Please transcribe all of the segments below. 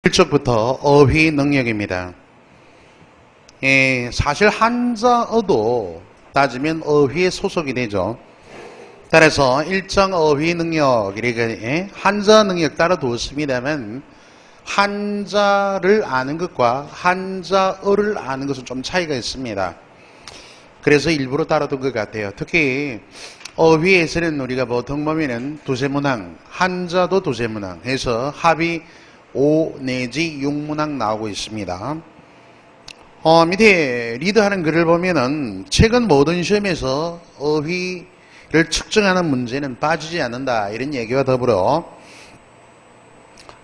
1쪽부터 어휘 능력입니다. 사실 한자어도 따지면 어휘에 소속이 되죠. 따라서 일정 어휘 능력, 이렇게 한자 능력 따라 두었습니다만 한자를 아는 것과 한자어를 아는 것은 좀 차이가 있습니다. 그래서 일부러 따라둔 것 같아요. 특히 어휘에서는 우리가 보통 보면은 두세문항, 한자도 두세문항 해서 합이 5 내지 6문항 나오고 있습니다. 밑에 리드하는 글을 보면은 최근 모든 시험에서 어휘를 측정하는 문제는 빠지지 않는다, 이런 얘기와 더불어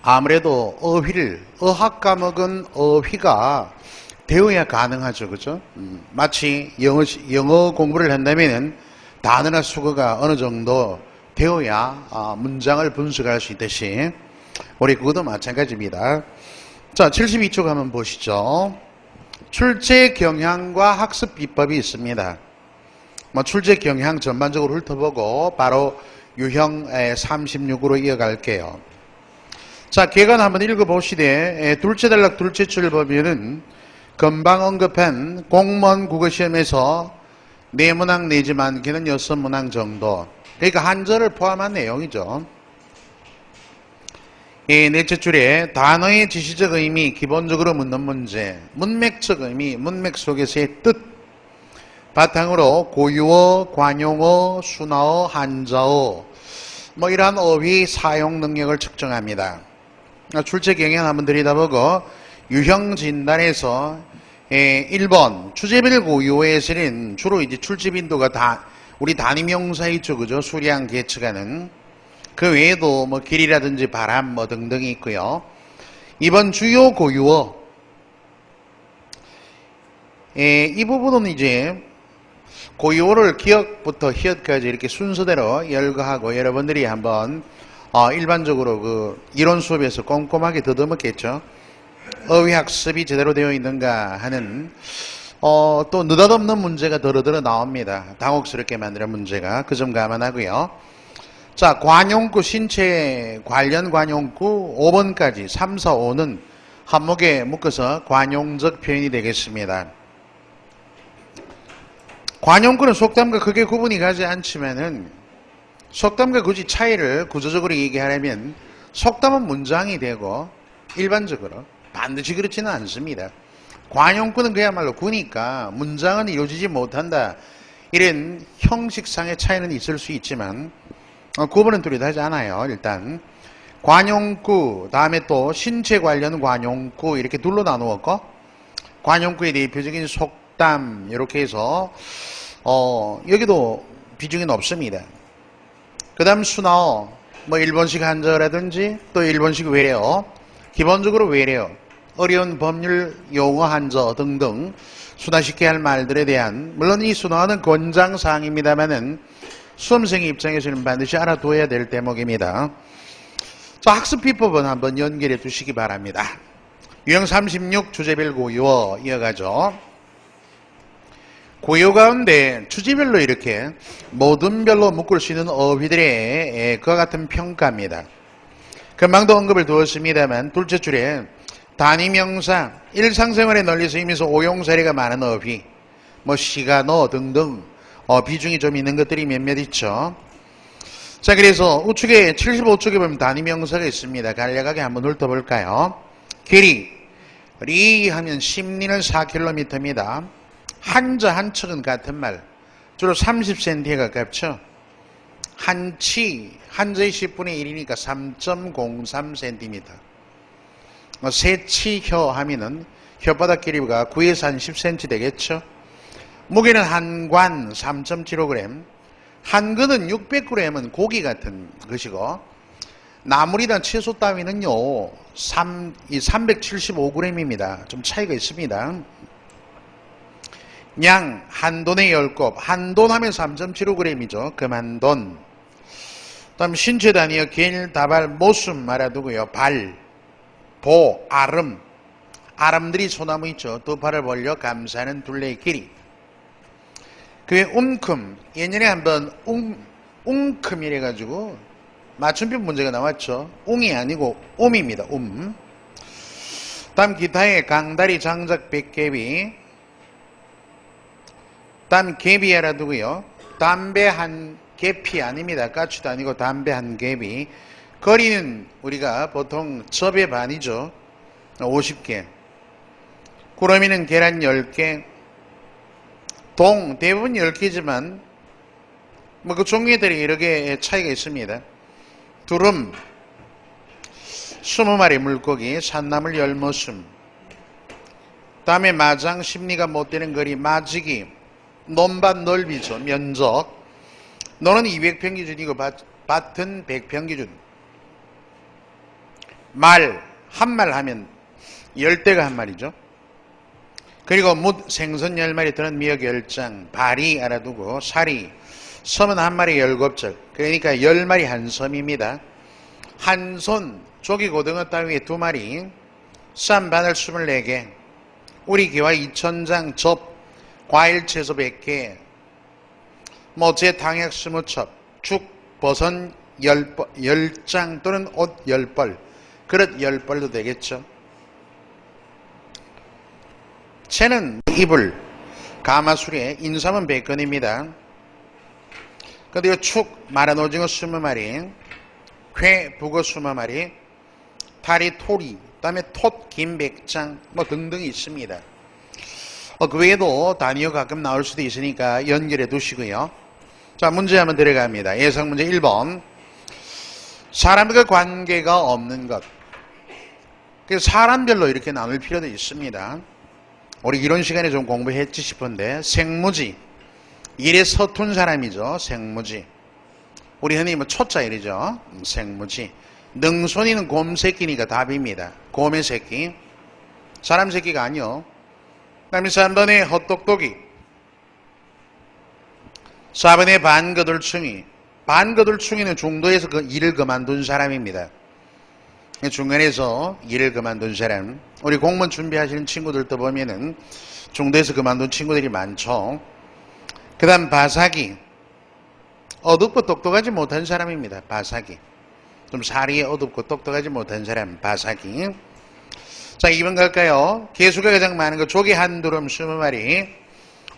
아무래도 어학 과목은 어휘가 되어야 가능하죠. 그죠? 마치 영어 공부를 한다면은 단어나 수거가 어느 정도 되어야 문장을 분석할 수 있듯이 우리 그것도 마찬가지입니다. 자, 72쪽 한번 보시죠. 출제 경향과 학습 비법이 있습니다. 출제 경향 전반적으로 훑어보고 바로 유형 36으로 이어갈게요. 자, 개관 한번 읽어보시되 둘째 단락 둘째 줄 보면은 금방 언급한 공무원 국어시험에서 4문항 내지 많게는 6문항 정도, 그러니까 한자를 포함한 내용이죠. 넷째 줄에 단어의 지시적 의미 기본적으로 묻는 문제, 문맥적 의미, 문맥 속에서의 뜻 바탕으로 고유어, 관용어, 순화어, 한자어 이러한 어휘 사용 능력을 측정합니다. 출제 경향 한번 들여다보고 유형 진단에서 1번 주제별 고유어에서는 주로 이제 출제 빈도가 우리 단위명사 있죠, 그죠? 수량 계측하는 그 외에도 길이라든지 바람 등등이 있고요. 2번 주요 고유어, 이 부분은 이제 고유어를 기역부터 히읗까지 이렇게 순서대로 열거하고 여러분들이 한번 일반적으로 그 이론 수업에서 꼼꼼하게 더듬었겠죠. 어휘학습이 제대로 되어 있는가 하는 또 느닷없는 문제가 더러더러 나옵니다. 당혹스럽게 만드는 문제가, 그 점 감안하고요. 자, 관용구, 신체 관련 관용구 5번까지 3, 4, 5는 한목에 묶어서 관용적 표현이 되겠습니다. 관용구는 속담과 크게 구분이 가지 않지만은 속담과 굳이 차이를 구조적으로 얘기하려면 속담은 문장이 되고 일반적으로 반드시 그렇지는 않습니다. 관용구는 그야말로 구니까 문장은 이루어지지 못한다, 이런 형식상의 차이는 있을 수 있지만 구분은 뚜렷하지 않아요. 일단 관용구, 다음에 또 신체 관련 관용구, 이렇게 둘로 나누었고 관용구의 대표적인 속담 이렇게 해서 여기도 비중이 높습니다. 그 다음 순화어, 일본식 한자어라든지 또 일본식 외래어, 기본적으로 외래어, 어려운 법률 용어 한자어 등등 순화시켜야 할 말들에 대한, 물론 이 순화어는 권장사항입니다만은 수험생의 입장에서는 반드시 알아둬야 될 대목입니다. 자, 학습 비법은 한번 연결해 두시기 바랍니다. 유형 36 주제별 고유어 이어가죠. 고유어 가운데 주제별로 이렇게 모든 별로 묶을 수 있는 어휘들의 그와 같은 평가입니다. 금방도 언급을 두었습니다만 둘째 줄에 단위명사, 일상생활에 널리 쓰이면서 오용 사례가 많은 어휘, 시간어 등등 비중이 좀 있는 것들이 몇몇 있죠. 자, 그래서 우측에 75쪽에 보면 단위명사가 있습니다. 간략하게 한번 훑어볼까요? 길이, 리 하면 심리는 4km입니다. 한자, 한척은 같은 말, 주로 30cm에 가깝죠. 한치, 한자의 10분의 1이니까 3.03cm. 세치혀 하면은 혓바닥 길이가 9에서 한 10cm 되겠죠. 무게는 한관 3.75g, 한근은 600g은 고기 같은 것이고 나물이나 채소 따위는요 375g입니다. 좀 차이가 있습니다. 양, 한돈의 10곱, 한돈 하면 3.75g이죠. 금한돈. 다음 신체 단위여 길, 다발, 모순 말아두고요. 발, 보, 아름, 아름들이 소나무 있죠. 두 팔을 벌려 감싸는 둘레의 길이. 그 외 예년에 한번 웅큼이래가지고 맞춤표 문제가 나왔죠. 웅이 아니고 움입니다. 다음 기타의 강다리 장작 백개비. 다음 개비 알아두고요. 담배 한 개피 아닙니다. 까치도 아니고 담배 한 개비. 거리는 우리가 보통 접의 반이죠. 50개. 구러미는 계란 10개. 동 대부분 10개지만 뭐 그 종류들이 여러 개의 차이가 있습니다. 두름 20마리 물고기, 산나물 열머슴. 다음에 마장, 심리가 못되는 거리, 마지기, 논밭 넓이죠. 면적. 너는 200평 기준이고 밭은 100평 기준. 말, 한 말 하면 10대가 한 말이죠. 그리고 묻, 생선 10마리 또는 미역 10장, 발이 알아두고, 사리, 섬은 한 마리 7절. 그러니까 10마리 한 섬입니다. 한 손, 조기 고등어 따위에 2마리, 쌈 바늘 24개, 우리 기와 2000장, 접, 과일 채소 100개, 제 당약 20첩, 죽, 버선 10장 또는 옷 10벌, 그릇 10벌도 되겠죠. 채는 이불, 가마수레, 인삼은 100건입니다. 그리고 축, 마른 오징어 20마리, 회, 북어 20마리, 다리, 토리, 그 다음에 톳, 김 100장, 등등 있습니다. 그 외에도 단위가 가끔 나올 수도 있으니까 연결해 두시고요. 자, 문제 한번 들어갑니다. 예상 문제 1번. 사람과 관계가 없는 것. 그래서 사람별로 이렇게 나눌 필요도 있습니다. 우리 이론 시간에 좀 공부했지 싶은데, 생무지. 일에 서툰 사람이죠. 생무지. 우리 흔히 초자 이러죠. 생무지. 능손이는 곰 새끼니까 답입니다. 곰의 새끼. 사람 새끼가 아니요. 그 다음에 3번에 헛똑똑이. 4번에 반거들충이. 반거들충이는 중도에서 그 일을 그만둔 사람입니다. 중간에서 일을 그만둔 사람. 우리 공무원 준비하시는 친구들도 보면은 중도에서 그만둔 친구들이 많죠. 그 다음 바사기. 어둡고 똑똑하지 못한 사람입니다. 바사기. 좀 사리에 어둡고 똑똑하지 못한 사람. 바사기. 자, 2번 갈까요? 개수가 가장 많은 거 조개 한 두름 20마리,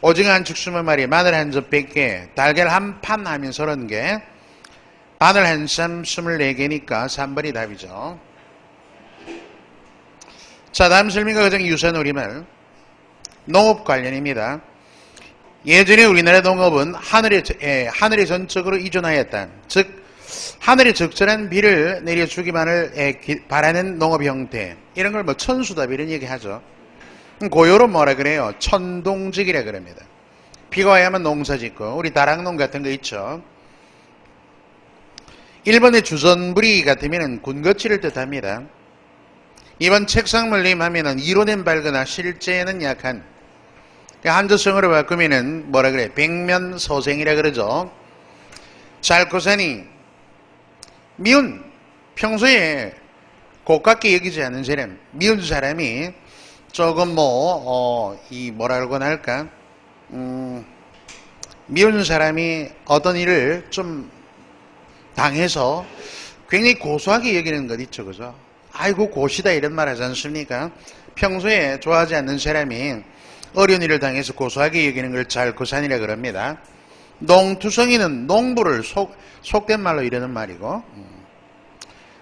오징어 한 축 20마리, 마늘 한 접 100개, 달걀 한 판 하면 30개, 바늘 한 쌈 24개니까 3번이 답이죠. 자, 다음 설명과 가장 유사한 우리말. 농업 관련입니다. 예전에 우리나라 농업은 하늘에 전적으로 의존하였다. 즉 하늘에 적절한 비를 내려주기만을 바라는 농업 형태. 이런 걸 천수답 이런 얘기하죠. 고요로 뭐라 그래요? 천동직이라 그럽니다. 비가 와야만 농사 짓고, 우리 다락농 같은 거 있죠. 1번의 주전부리 같으면 군것질을 뜻합니다. 2번 책상물림 하면은 이론엔 밝으나 실제는 약한. 한자성어로 바꾸면은 뭐라 그래? 백면소생이라 그러죠. 잘코사니, 미운, 평소에 고깝게 여기지 않는 사람, 미운 사람이 조금 뭐라고 할까? 미운 사람이 어떤 일을 좀 당해서 굉장히 고소하게 여기는 것 있죠, 그죠? 아이고, 고시다 이런 말 하지 않습니까? 평소에 좋아하지 않는 사람이 어려운 일을 당해서 고소하게 여기는 걸 잘코산이라 그럽니다. 농투성이는 농부를 속된 말로 이러는 말이고.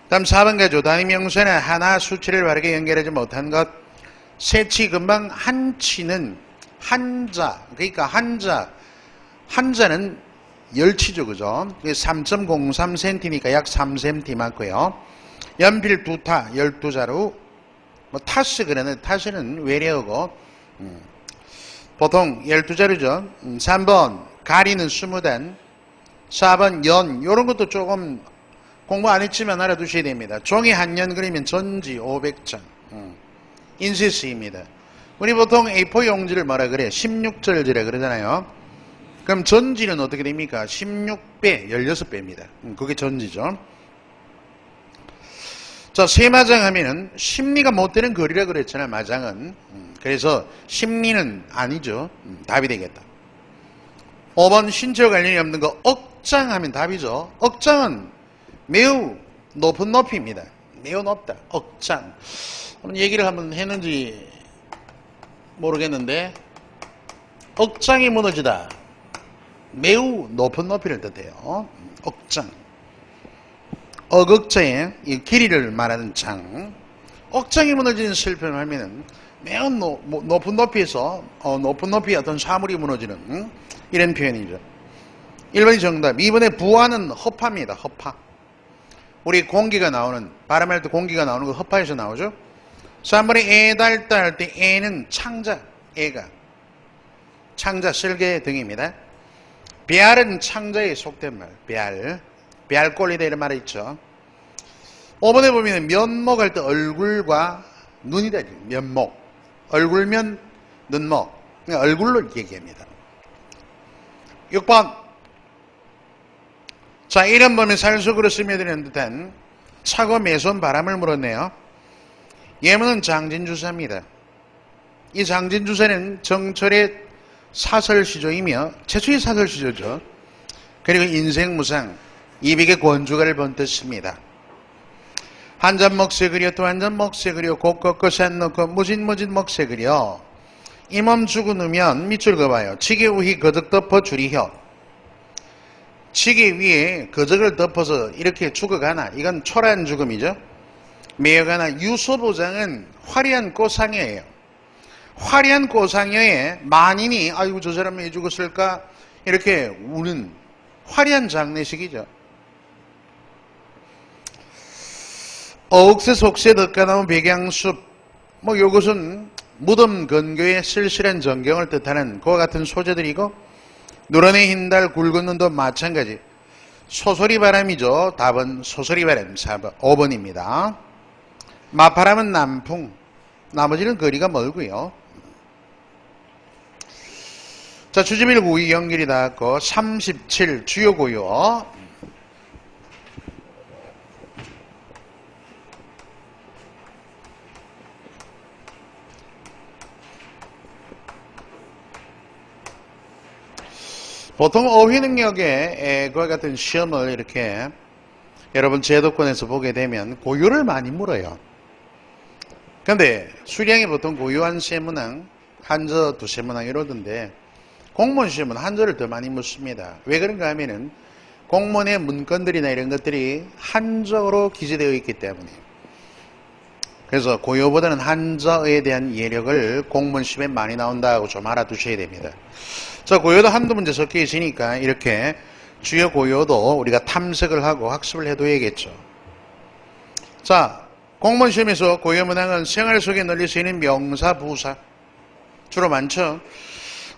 다음 4번 가죠. 단위명사는 하나 수치를 바르게 연결하지 못한 것. 세치 금방 한치는 한자. 그러니까 한자는 열치죠, 그죠? 3.03cm니까 약 3cm 맞고요. 연필 2타, 12자루. 타스 그러는 타스는 외래어고. 보통 12자루죠. 3번 가리는 20단. 4번 연, 요런 것도 조금 공부 안 했지만 알아두셔야 됩니다. 종이 한 연 그리면 전지 500장. 인쇄쓰입니다. 우리 보통 A4 용지를 뭐라 그래? 16절지라 그러잖아요. 그럼 전지는 어떻게 됩니까? 16배, 16배입니다. 그게 전지죠. 자, 세마장 하면은 심리가 못 되는 거리라 그랬잖아요, 마장은. 그래서 심리는 아니죠. 답이 되겠다. 5번 신체와 관련이 없는 거 억장 하면 답이죠. 억장은 매우 높은 높이입니다. 매우 높다. 억장. 얘기를 한번 했는지 모르겠는데 억장이 무너지다. 매우 높은 높이를 뜻해요. 억장. 억억자의 이 길이를 말하는 장. 억장이 무너지는 실패를 하면은 매우 높은 높이에서 높은 높이의 어떤 사물이 무너지는 이런 표현이죠. 1번이 정답. 2번의 부하는 허파입니다. 허파. 우리 공기가 나오는, 발음할 때 공기가 나오는 거 허파에서 나오죠. 3번에 애달다 할 때 애는 창자, 애가. 창자, 설계 등입니다. 배알은 창자에 속된 말. 배알. 배알꼴리다 이런 말이 있죠. 5번에 보면 면목 할 때 얼굴과 눈이다. 면목. 얼굴면 눈목. 얼굴로 얘기합니다. 6번. 자, 이런 범위 살 속으로 스며드는 듯한 차고 매서운 바람을 물었네요. 예문은 장진주사입니다. 이 장진주사는 정철의 사설시조이며 최초의 사설시조죠. 그리고 인생무상, 이백의 권주가를 본 뜻입니다. 한 잔 먹새 그려 또 한 잔 먹새 그려 곡꺾어 산 넣고 무진무진 먹새 그려 이 몸 죽으면 밑줄 그어봐요. 지게 우히 거적 덮어 줄이혀. 지게 위에 거적을 덮어서 이렇게 죽어가나. 이건 초라한 죽음이죠. 매여가나. 유소보장은 화려한 꽃상여예요. 화려한 꽃상여에 만인이 아이고 저 사람 왜 죽었을까 이렇게 우는 화려한 장례식이죠. 어옥새 속새 덕가나무 백양숲. 요것은 무덤 근교의 쓸쓸한 전경을 뜻하는 그와 같은 소재들이고, 누런의 흰달 굵은 눈도 마찬가지. 소소리 바람이죠. 답은 소소리 바람 4번, 5번입니다. 마파람은 남풍. 나머지는 거리가 멀고요. 자, 주지밀 구이 연결이 닿았고 37 주요 고요. 보통 어휘 능력에 그와 같은 시험을 이렇게 여러분 제도권에서 보게 되면 고요를 많이 물어요. 근데 수량이 보통 고요한 세문항, 한저 두세문항 이러던데 공무원 시험은 한저를 더 많이 묻습니다. 왜 그런가 하면은 공무원의 문건들이나 이런 것들이 한저로 기재되어 있기 때문에. 그래서 고요보다는 한저에 대한 예력을 공무원 시험에 많이 나온다고 좀 알아두셔야 됩니다. 자, 고요도 한두 문제 섞여 있으니까 이렇게 주요 고요도 우리가 탐색을 하고 학습을 해둬야겠죠. 자, 공무원 시험에서 고요 문항은 생활 속에 널리 쓰이는 명사, 부사 주로 많죠.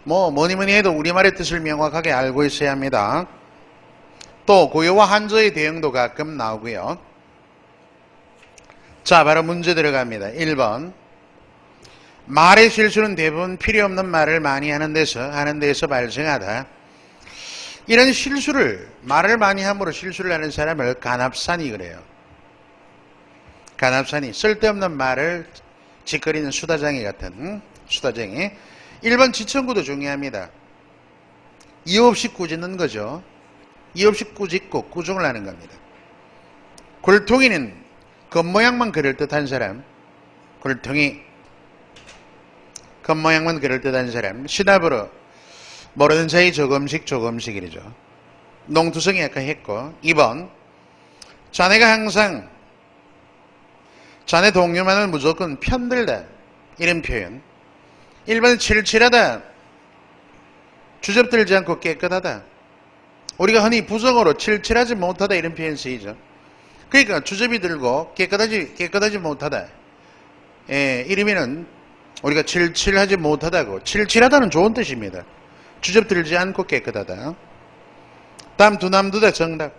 뭐니 해도 우리말의 뜻을 명확하게 알고 있어야 합니다. 또 고요와 한저의 대응도 가끔 나오고요. 자, 바로 문제 들어갑니다. 1번. 말의 실수는 대부분 필요 없는 말을 많이 하는 데서 발생하다. 이런 실수를, 말을 많이 함으로 실수를 하는 사람을 간합산이 그래요. 간합산이, 쓸데없는 말을 짓거리는 수다쟁이 같은 수다쟁이. 1번 지청구도 중요합니다. 이유 없이 꾸짖는 거죠. 이유 없이 꾸짖고 꾸중을 하는 겁니다. 굴통이는 겉모양만 그럴듯한 사람. 굴통이 겉모양만 그럴듯한 사람. 시답으로 모르는 사이 조금씩이죠. 농투성이 아까 했고. 2번. 자네가 항상 자네 동료만을 무조건 편들다. 이런 표현. 1번 칠칠하다. 주접들지 않고 깨끗하다. 우리가 흔히 부정어로 칠칠하지 못하다 이런 표현 쓰이죠. 그러니까 주접이 들고 깨끗하지 못하다. 이러면은 우리가 칠칠하지 못하다고. 칠칠하다는 좋은 뜻입니다. 주접 들지 않고 깨끗하다. 다음 두남두다 정답.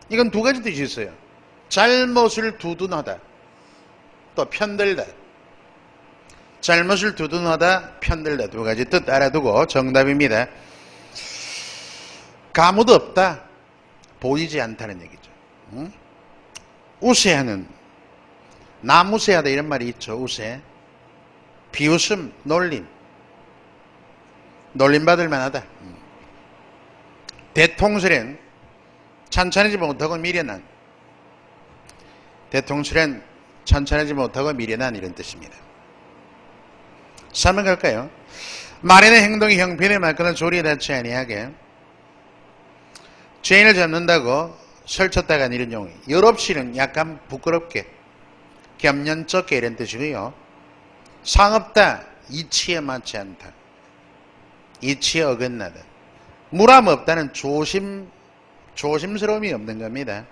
이건 두 가지 뜻이 있어요. 잘못을 두둔하다. 또 편들다. 잘못을 두둔하다, 편들다. 두 가지 뜻 알아두고 정답입니다. 가무도 없다. 보이지 않다는 얘기죠. 우세하는. 나무세하다 이런 말이 있죠. 우세. 비웃음, 놀림. 놀림받을 만하다. 대통설엔 찬찬하지 못하고 미련한. 대통령실은 천천하지 못하고 미련한 이런 뜻입니다. 3번 갈까요? 말에는 행동이 형편에 맞거나 조리에 닿지 아니하게 죄인을 잡는다고 설쳤다가 이런 용어. 여롭시는 약간 부끄럽게 겸연쩍게 이런 뜻이고요. 상없다, 이치에 맞지 않다, 이치에 어긋나다. 무람 없다는 조심스러움이 없는 겁니다.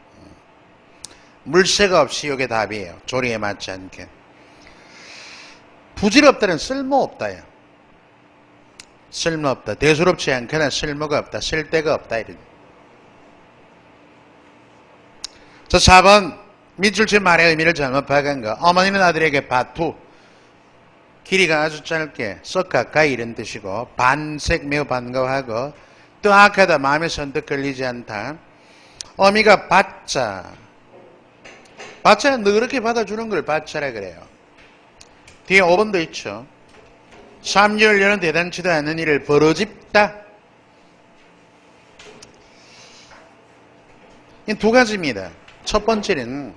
물색 없이 이게 답이에요. 조리에 맞지 않게. 부질없다는 쓸모없다야. 쓸모없다. 대수롭지 않거나 쓸모가 없다. 쓸데가 없다. 이런. 자, 4번. 밑줄치 말의 의미를 잘못 파악한 거. 어머니는 아들에게 바투. 길이가 아주 짧게 썩 가까이 이런 뜻이고, 반색 매우 반가워하고, 뜨악하다 마음에 선뜻 걸리지 않다. 어미가 받자. 받자는 너그럽게 받아주는 걸 받자라 그래요. 뒤에 5번도 있죠. 삼류를 대단치도 않은 일을 벌어집다. 이 두 가지입니다. 첫 번째는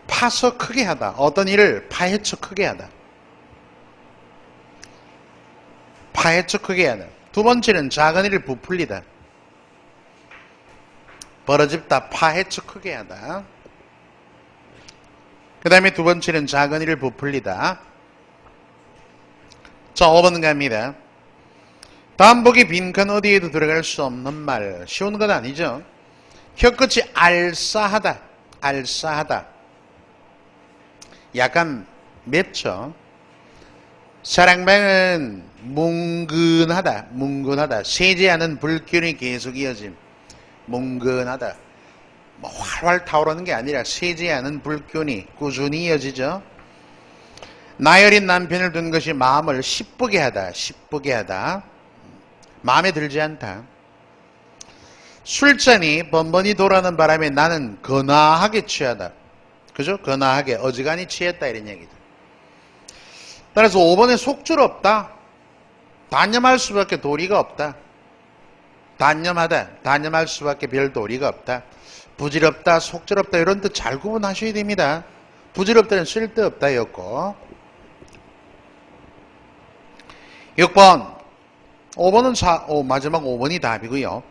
파서 크게 하다. 어떤 일을 파헤쳐 크게 하다. 파헤쳐 크게 하다. 두 번째는 작은 일을 부풀리다. 벌어집다. 파헤쳐 크게 하다. 그 다음에 두 번째는 작은 일을 부풀리다. 자, 5번 갑니다. 다음 보기 빈칸 어디에도 들어갈 수 없는 말. 쉬운 건 아니죠. 혀끝이 알싸하다. 알싸하다. 약간 맵죠. 사랑방은 뭉근하다. 뭉근하다. 세지 않은 불균이 계속 이어짐. 뭉근하다. 뭐 활활 타오르는 게 아니라 세지 않은 불균이 꾸준히 이어지죠. 나열인 남편을 둔 것이 마음을 시쁘게 하다. 시쁘게 하다. 마음에 들지 않다. 술잔이 번번이 돌아는 바람에 나는 거나하게 취하다. 그죠? 거나하게 어지간히 취했다 이런 얘기죠. 따라서 5번에 속줄 없다. 단념할 수밖에 도리가 없다. 단념하다. 단념할 수밖에 별 도리가 없다. 부질없다. 속절없다. 이런 뜻 잘 구분하셔야 됩니다. 부질없다는 쓸데없다였고 6번 5번은 마지막 5번이 답이고요.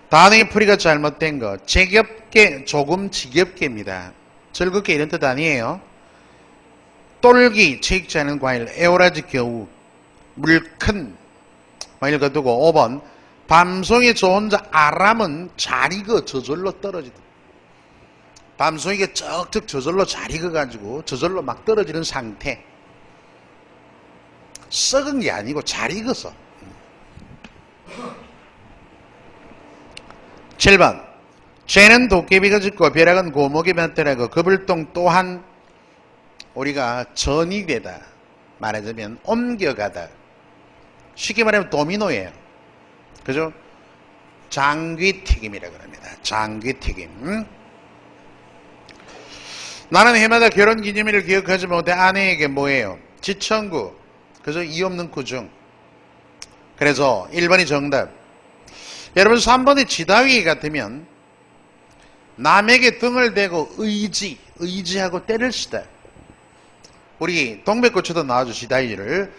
단어의 풀이가 잘못된 거. 제겹게 조금 지겹게입니다. 즐겁게 이런 뜻 아니에요. 똘기 채익지 않은 과일 에오라지 겨우 물큰 읽어두고 5번 밤송이 저 혼자 아람은 잘 익어 저절로 떨어지다. 밤송이가 쩍쩍 저절로 잘 익어가지고 저절로 막 떨어지는 상태. 썩은 게 아니고 잘 익어서. 7번 죄는 도깨비가 짓고 벼락은 고목이 밭더라고. 그불똥 또한 우리가 전이 되다. 말하자면 옮겨가다. 쉽게 말하면 도미노예요. 그죠? 장귀튀김이라 그럽니다. 장귀튀김. 나는 해마다 결혼기념일을 기억하지 못해 아내에게 뭐예요? 지청구. 그죠? 이 없는 구중. 그래서 1번이 정답. 여러분 3번의 지다위 같으면 남에게 등을 대고 의지하고 때를 쓰다. 우리 동백고추도 나와줘. 지다위를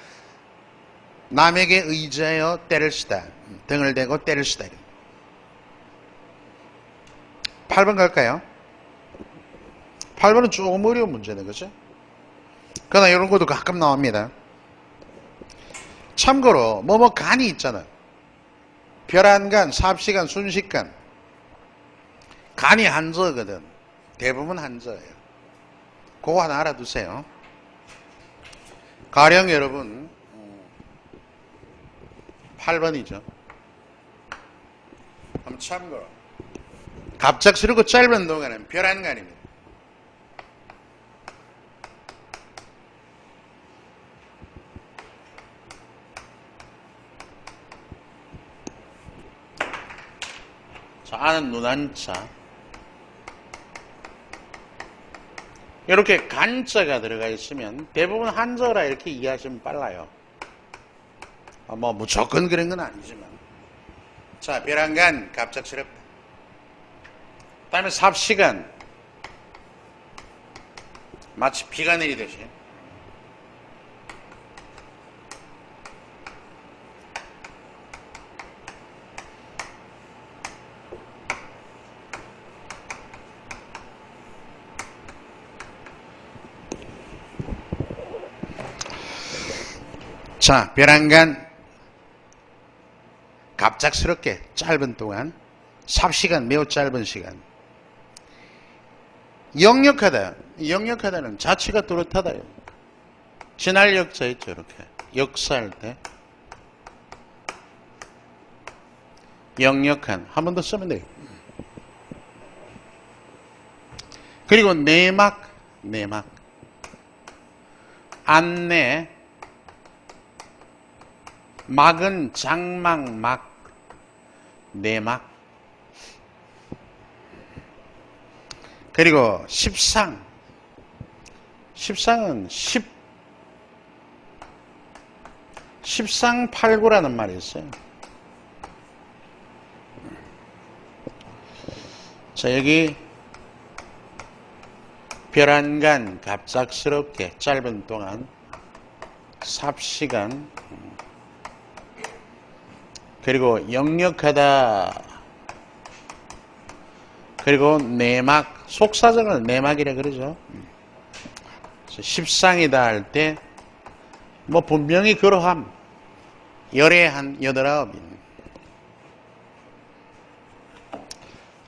남에게 의지하여 때를 쓰다. 등을 대고 때를 쓰다. 8번 갈까요? 8번은 조금 어려운 문제네. 그죠? 그러나 이런 것도 가끔 나옵니다. 참고로 간이 있잖아. 별안간, 삽시간, 순식간. 간이 한자거든. 대부분 한자예요. 그거 하나 알아두세요. 가령 여러분 8번이죠. 한번 참고로. 갑작스럽고 짧은 동안은 별안간입니다. 자, 아는 눈한자. 이렇게 간자가 들어가 있으면 대부분 한자라 이렇게 이해하시면 빨라요. 뭐 무조건 그런 건 아니지만. 자, 별안간 갑작스럽다. 그 다음에 삽시간. 마치 비가 내리듯이. 자, 벼랑간 갑작스럽게 짧은 동안, 삽시간 매우 짧은 시간. 역력하다는 자체가 뚜렷하다. 지날 역사 있죠, 이렇게. 역사할 때. 역력한. 한 번 더 쓰면 돼요. 그리고 내막. 안내. 막은 장막, 막. 내막. 그리고 십상. 십상은 십상팔구라는 말이 있어요. 자, 여기 벼랑간 갑작스럽게 짧은 동안 삽시간 그리고 역력하다 그리고 내막 속사정을 내막이라 그러죠. 십상이다 할 때 뭐 분명히 그러함 열에 한 8, 9인.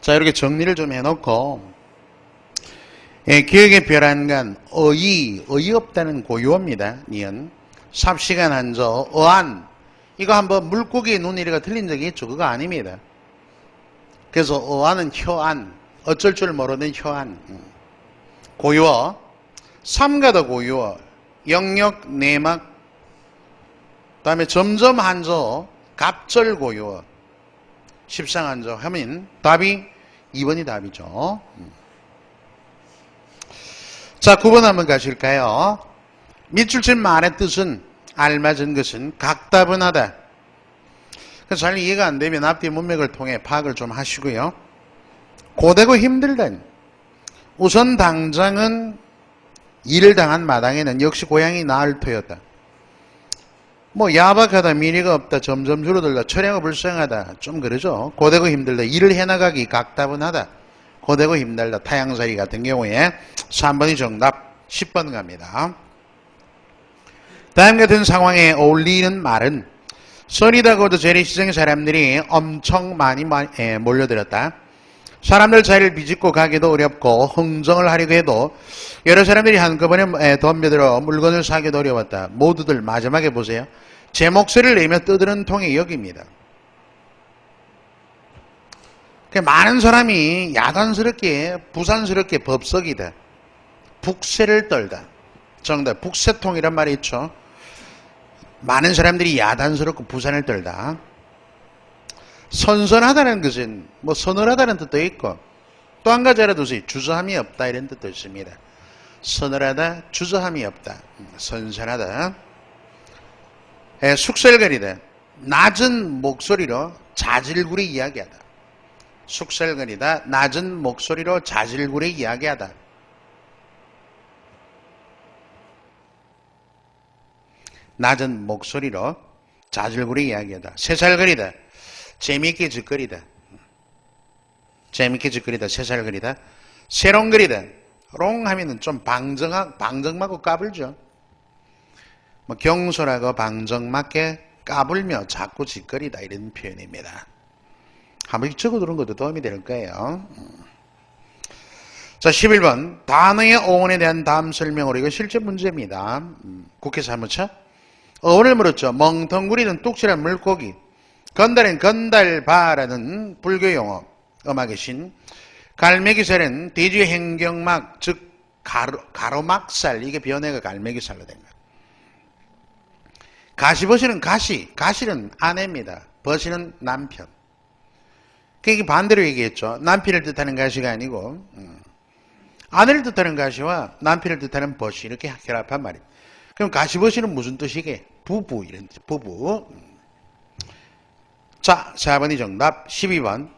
자, 이렇게 정리를 좀 해놓고 기억의 벼랑간 어이없다는 고유어입니다. 니은 삽시간 한저 어안 이거 한번 물고기의 눈이리가 틀린 적이 있죠. 그거 아닙니다. 그래서 어안은 혀안 어쩔 줄 모르는 혀안 고유어 삼가더 고유어 영역 내막 그 다음에 점점 한저 갑절 고유어 십상 한저 하면 답이 2번이 답이죠. 자, 9번 한번 가실까요? 밑줄 친 말의 뜻은 알맞은 것은 각다분하다. 잘 이해가 안 되면 앞뒤 문맥을 통해 파악을 좀 하시고요. 고되고 힘들다. 우선 당장은 일을 당한 마당에는 역시 고향이 나을 터였다. 뭐 야박하다, 미래가 없다, 점점 줄어들다, 처량하고 불쌍하다, 좀 그러죠. 고되고 힘들다, 일을 해나가기 각다분하다, 고되고 힘들다, 타양살이 같은 경우에 3번이 정답, 10번 갑니다. 다음 같은 상황에 어울리는 말은 써니다고도 재래시장의 사람들이 엄청 많이 몰려들었다. 사람들 자리를 비집고 가기도 어렵고 흥정을 하려고 해도 여러 사람들이 한꺼번에 덤벼들어 물건을 사기도 어려웠다. 모두들 마지막에 보세요. 제 목소리를 내며 떠드는 통의 역입니다. 많은 사람이 야단스럽게 부산스럽게 법석이다. 북새를 떨다. 정답. 북새통이란 말이 있죠. 많은 사람들이 야단스럽고 부산을 떨다. 선선하다는 것은 뭐 서늘하다는 뜻도 있고 또 한 가지 알아두세요. 주저함이 없다 이런 뜻도 있습니다. 서늘하다, 주저함이 없다, 선선하다. 숙설거리다. 낮은 목소리로 자질구레 이야기하다. 숙설거리다. 낮은 목소리로 자질구레 이야기하다. 낮은 목소리로 자질구레 이야기하다. 새살거리다. 재미있게 짓거리다. 재미있게 짓거리다. 새살거리다. 새롱거리다. 롱 하면은 좀 방정맞고 까불죠. 뭐 경솔하고 방정맞게 까불며 자꾸 짓거리다 이런 표현입니다. 한번 적어두는 것도 도움이 될 거예요. 자, 11번 단어의 어원에 대한 다음 설명으로 이거 실제 문제입니다. 국회 사무처 어원을 물었죠. 멍텅구리는 뚝실한 물고기, 건달은 건달바라는 불교 용어, 음악의 신, 갈매기살은 돼지의 행경막, 즉 가로막살, 이게 변해가 갈매기살로 된 거예요. 가시버시는 가실은 아내입니다. 버시는 남편. 그게 반대로 얘기했죠. 남편을 뜻하는 가시가 아니고 아내를 뜻하는 가시와 남편을 뜻하는 버시 이렇게 결합한 말입니다. 그럼 가시버시는 무슨 뜻이게? 부부 이런 뜻. 부부. 자, 4번이 정답. 12번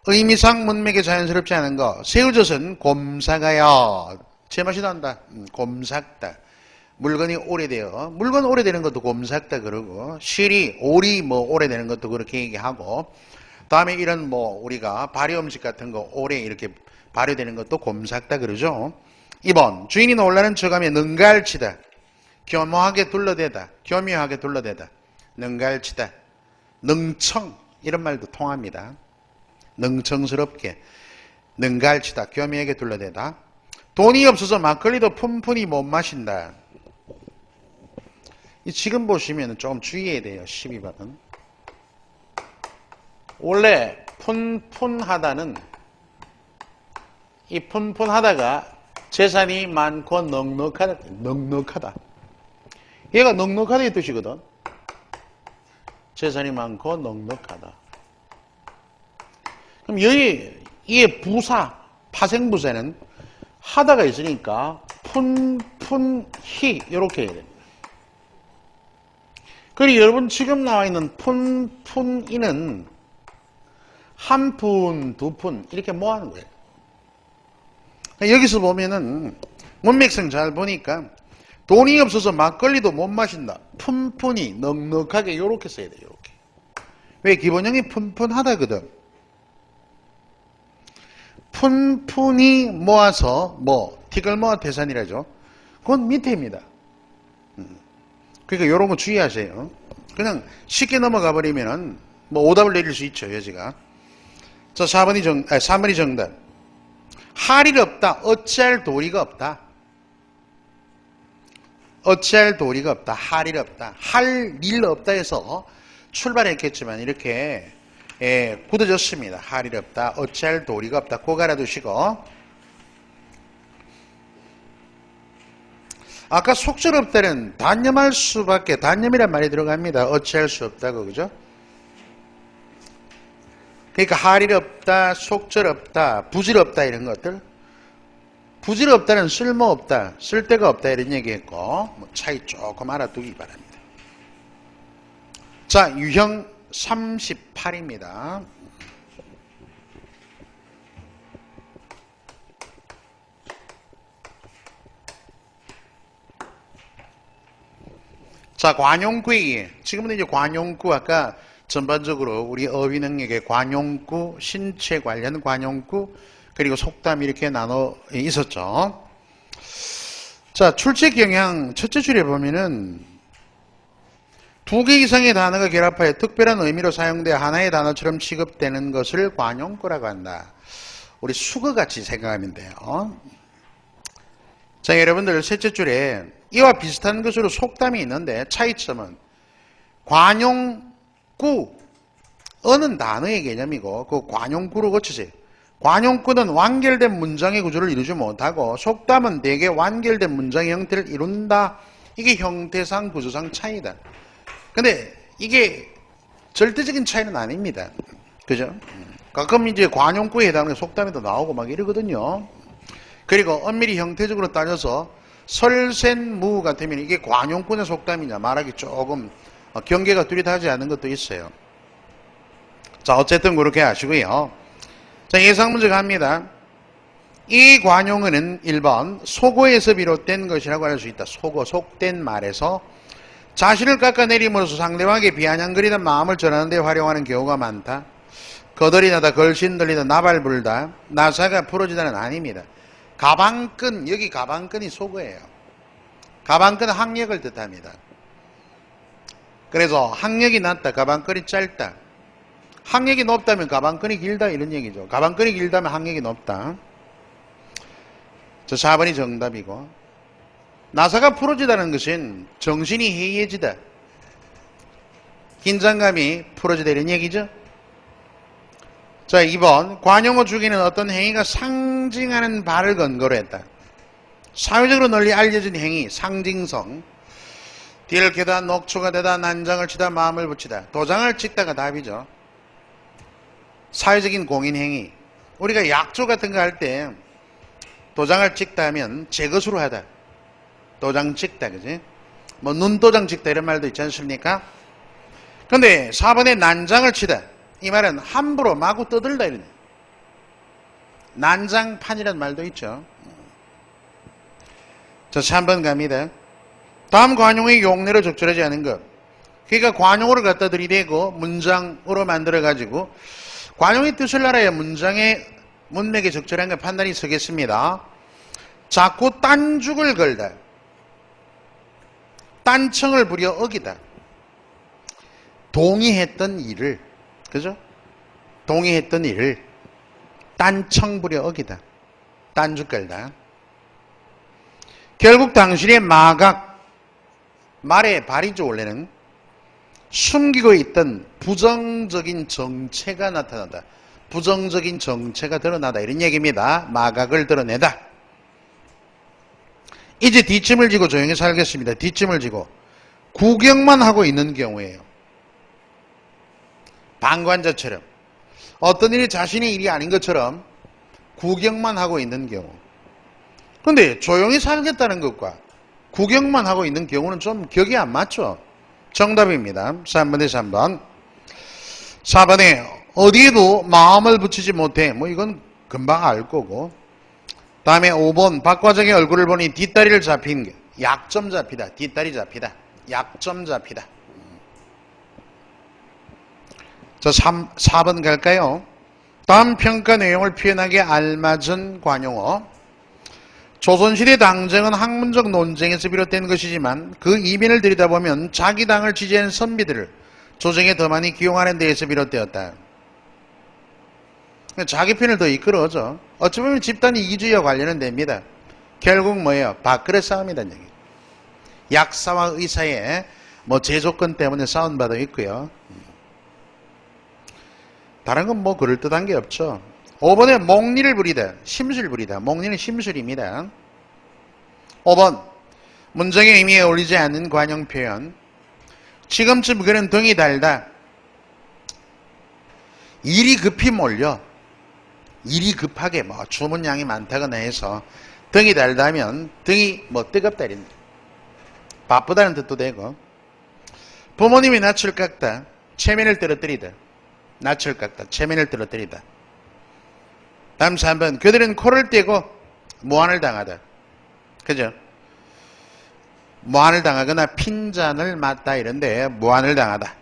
의미상 문맥에 자연스럽지 않은 거. 새우젓은 곰사가요. 제맛이 난다. 곰삭다. 물건이 오래되어, 물건 오래되는 것도 곰삭다 그러고, 실이, 오리 뭐 오래되는 것도 그렇게 얘기하고, 다음에 이런 뭐 우리가 발효 음식 같은 거 오래 이렇게 발효되는 것도 곰삭다 그러죠. 2번, 주인이 놀라는 척하며 능갈치다. 교묘하게 둘러대다. 교묘하게 둘러대다. 능갈치다. 능청, 이런 말도 통합니다. 능청스럽게. 능갈치다. 교묘하게 둘러대다. 돈이 없어서 막걸리도 푼푼히 못 마신다. 지금 보시면 좀 주의해야 돼요. 12번은. 원래 푼푼하다는 이 푼푼하다가 재산이 많고 넉넉하다. 얘가 넉넉하다의 뜻이거든. 재산이 많고 넉넉하다. 그럼 여기 이게 부사, 파생부사는 하다가 있으니까 푼푼히 이렇게 해야 됩니다. 그리고 여러분 지금 나와 있는 푼푼이는 한 푼, 두 푼 이렇게 모아는 거예요. 여기서 보면은 문맥상 잘 보니까 돈이 없어서 막걸리도 못 마신다. 푼푼히 넉넉하게 이렇게 써야 돼요. 이렇게. 왜? 기본형이 푼푼하다거든. 푼푼히 모아서 뭐 티끌 모아 태산이라죠. 그건 밑에입니다. 그러니까 이런 거 주의하세요. 그냥 쉽게 넘어가 버리면은 뭐 오답을 내릴 수 있죠, 여지가. 자, 3번이 정답. 할 일 없다. 어찌할 도리가 없다. 어찌할 도리가 없다. 할 일 없다. 할 일 없다 해서 출발했겠지만 이렇게 굳어졌습니다. 할 일 없다. 어찌할 도리가 없다. 꼭 알아두시고. 아까 속절없다는 단념할 수밖에, 단념이란 말이 들어갑니다. 어찌할 수 없다고, 그죠? 그러니까 할 일 없다, 속절없다, 부질없다 이런 것들. 부질없다는 쓸모없다, 쓸데가 없다 이런 얘기했고 뭐 차이 조금 알아두기 바랍니다. 자, 유형 38입니다. 자, 관용구의 지금은 이제 관용구 아까 전반적으로 우리 어휘 능력의 관용구, 신체 관련 관용구, 그리고 속담 이렇게 나눠 있었죠. 자, 출제 경향 첫째 줄에 보면은 두 개 이상의 단어가 결합하여 특별한 의미로 사용되어 하나의 단어처럼 취급되는 것을 관용구라고 한다. 우리 수거같이 생각하면 돼요. 자, 여러분들 셋째 줄에 이와 비슷한 것으로 속담이 있는데 차이점은 관용구, 어는 단어의 개념이고 그 관용구로 고치세요. 관용구는 완결된 문장의 구조를 이루지 못하고 속담은 대개 완결된 문장의 형태를 이룬다. 이게 형태상 구조상 차이다. 근데 이게 절대적인 차이는 아닙니다. 그죠? 가끔 이제 관용구에 해당하는 속담에도 나오고 막 이러거든요. 그리고 엄밀히 형태적으로 따져서 설센무 같으면 이게 관용구냐 속담이냐 말하기 조금 경계가 뚜렷하지 않은 것도 있어요. 자, 어쨌든 그렇게 하시고요. 자, 예상 문제 갑니다. 이 관용어는 1번 속어에서 비롯된 것이라고 할 수 있다. 속어, 속된 말에서 자신을 깎아내림으로써 상대방에게 비아냥거리는 마음을 전하는 데 활용하는 경우가 많다. 거덜이 나다, 걸신 들리다, 나발 불다, 나사가 부러지다는 아닙니다. 가방끈, 여기 가방끈이 속어예요. 가방끈은 학력을 뜻합니다. 그래서 학력이 낮다, 가방끈이 짧다. 학력이 높다면 가방끈이 길다 이런 얘기죠. 가방끈이 길다면 학력이 높다. 저 4번이 정답이고, 나사가 부러지다는 것은 정신이 해이해지다, 긴장감이 풀어지다 이런 얘기죠. 자, 2번 관용어 주기는 어떤 행위가 상징하는 바를 근거로 했다. 사회적으로 널리 알려진 행위, 상징성. 뒤를 캐다, 녹초가 되다, 난장을 치다, 마음을 붙이다. 도장을 찍다가 답이죠. 사회적인 공인행위. 우리가 약조 같은 거 할 때 도장을 찍다 하면 제 것으로 하다. 도장 찍다, 그지? 뭐 눈도장 찍다 이런 말도 있지 않습니까? 근데 4번에 난장을 치다. 이 말은 함부로 마구 떠들다 이런. 난장판이라는 말도 있죠. 자, 3번 갑니다. 다음 관용의 용례로 적절하지 않은 것. 그러니까 관용어를 갖다 들이대고 문장으로 만들어가지고 관용의 뜻을 알아야 문장의 문맥에 적절한 것 판단이 서겠습니다. 자꾸 딴죽을 걸다. 딴청을 부려 어기다. 동의했던 일을, 그죠? 동의했던 일을 딴청 부려 어기다. 딴죽 걸다. 결국 당신의 마각, 말의 발이죠, 원래는. 숨기고 있던 부정적인 정체가 나타난다. 부정적인 정체가 드러나다. 이런 얘기입니다. 마각을 드러내다. 이제 뒷짐을 지고 조용히 살겠습니다. 뒷짐을 지고 구경만 하고 있는 경우에요. 방관자처럼 어떤 일이 자신의 일이 아닌 것처럼 구경만 하고 있는 경우. 그런데 조용히 살겠다는 것과 구경만 하고 있는 경우는 좀 격이 안 맞죠. 정답입니다. 3번에 3번. 4번에 어디에도 마음을 붙이지 못해. 뭐 이건 금방 알 거고. 다음에 5번 박 과장의 얼굴을 보니 뒷다리를 잡힌 게 약점 잡히다. 뒷다리 잡히다. 약점 잡히다. 자, 4번 갈까요? 다음 평가 내용을 표현하기에 알맞은 관용어. 조선시대 당정은 학문적 논쟁에서 비롯된 것이지만 그 이면을 들여다보면 자기 당을 지지하는 선비들을 조정에 더 많이 기용하는 데에서 비롯되었다. 자기 편을 더 이끌어오죠. 어찌 보면 집단 이기주의와 관련은 됩니다. 결국 뭐예요? 밥그릇 싸움이란 얘기. 약사와 의사의 뭐 제조권 때문에 싸운 바도 있고요. 다른 건 뭐 그럴듯한 게 없죠. 5번에 목리를 부리다. 심술 부리다. 목리는 심술입니다. 5번 문장의 의미에 어울리지 않는 관용 표현. 지금쯤 그는 등이 달다. 일이 급히 몰려. 일이 급하게 뭐 주문량이 많다거나 해서 등이 달다면 등이 뭐 뜨겁다 이런 바쁘다는 뜻도 되고. 부모님이 낯을 깎다. 체면을 떨어뜨리다. 낯을 깎다. 체면을 떨어뜨리다. 다음 3번 그들은 코를 떼고 모한을 당하다. 그죠? 모한을 당하거나 핀잔을 맞다 이런데 모한을 당하다.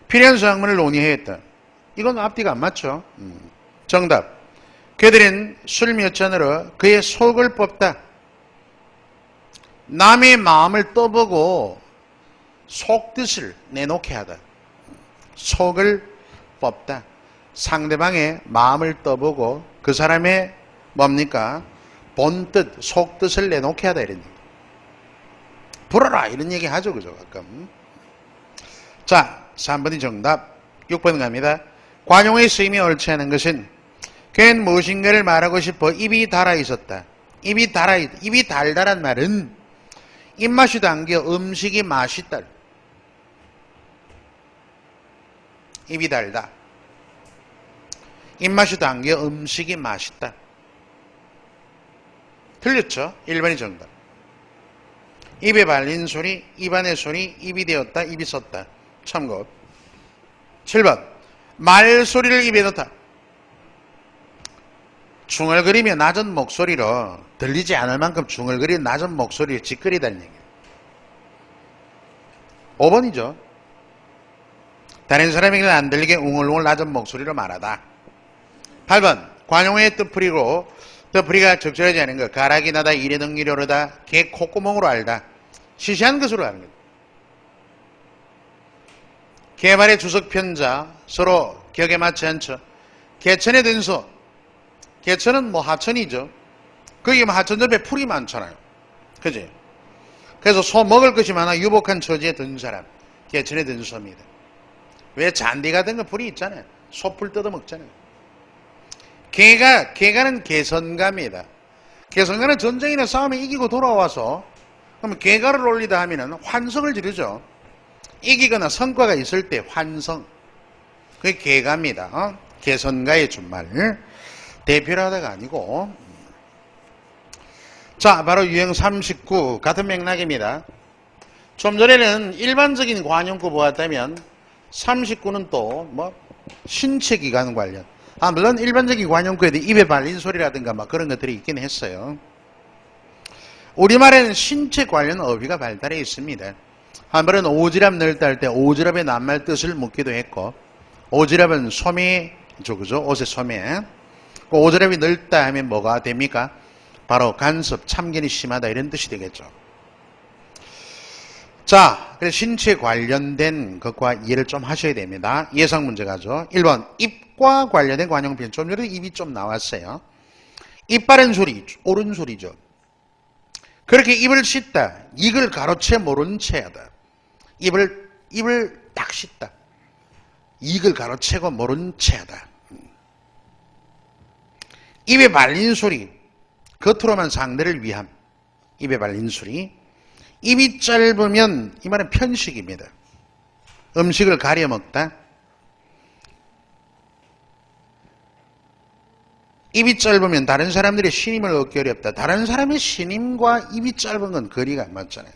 필요한 사항문을 논의했다. 이건 앞뒤가 안 맞죠? 정답. 그들은 술 몇 잔으로 그의 속을 뽑다. 남의 마음을 떠보고 속뜻을 내놓게 하다. 속을 뽑다. 상대방의 마음을 떠보고 그 사람의 뭡니까? 본뜻, 속뜻을 내놓게 하다 이런 얘기. 불어라 이런 얘기 하죠. 그죠? 가끔. 자, 3번이 정답. 6번 갑니다. 관용의 쓰임에 옳지 않은 것은 그는 무엇인가를 말하고 싶어 입이 달아 있었다. 입이 달다란 말은 입맛이 당겨 음식이 맛있다. 입이 달다. 입맛이 당겨 음식이 맛있다. 틀렸죠? 1번이 정답. 입에 발린 소리, 입안의 소리, 입이 되었다, 입이 섰다. 참고. 7번. 말소리를 입에 넣다. 중얼거리며 낮은 목소리로 들리지 않을 만큼 중얼거리는 낮은 목소리로 짓거리다는 얘기예요. 5번이죠. 다른 사람에게는 안 들리게 웅얼웅얼 낮은 목소리로 말하다. 8번. 관용어의 뜻풀이고 뜻풀이가 적절하지 않은 것. 가락이 나다, 이래 등기려 오르다, 개 콧구멍으로 알다. 시시한 것으로 아는 것. 개발의 주석편자 서로 격에 맞지 않죠. 개천의 된소. 개천은 뭐 하천이죠. 거기 뭐 하천 옆에 풀이 많잖아요. 그지? 그래서 소 먹을 것이 많아 유복한 처지에 든 사람. 개천의 된소입니다. 왜 잔디 같은 거 풀이 있잖아요. 소풀 뜯어먹잖아요. 개가는 개선가입니다. 개선가는 전쟁이나 싸움에 이기고 돌아와서 그러면 개가를 올리다 하면은 환성을 지르죠. 이기거나 성과가 있을 때 환성. 그게 개가입니다. 개선가의 준말. 대표를 하다가 아니고. 자, 바로 유형 39 같은 맥락입니다. 좀 전에는 일반적인 관용구 보았다면 39는 또 뭐 신체기관 관련. 물론 일반적인 관용구에도 입에 발린 소리라든가 막 그런 것들이 있긴 했어요. 우리말에는 신체 관련 어휘가 발달해 있습니다. 한 번은 오지랖 넓다 할 때 오지랖의 낱말 뜻을 묻기도 했고, 오지랖은 소매죠, 그죠? 옷의 소매. 오지랖이 넓다 하면 뭐가 됩니까? 바로 간섭, 참견이 심하다 이런 뜻이 되겠죠. 자, 그래서 신체 관련된 것과 이해를 좀 하셔야 됩니다. 예상 문제가죠. 1번 입과 관련된 관용 표현. 좀 전에 입이 좀 나왔어요. 입 바른 소리, 옳은 소리죠. 그렇게 입을 씻다, 이걸 가로채 모른 채 하다. 입을 딱 씻다, 이걸 가로채고 모른 채 하다. 입에 발린 소리, 겉으로만 상대를 위함. 입에 발린 소리. 입이 짧으면 이 말은 편식입니다. 음식을 가려 먹다. 입이 짧으면 다른 사람들의 신임을 얻기 어렵다. 다른 사람의 신임과 입이 짧은 건 거리가 안 맞잖아요.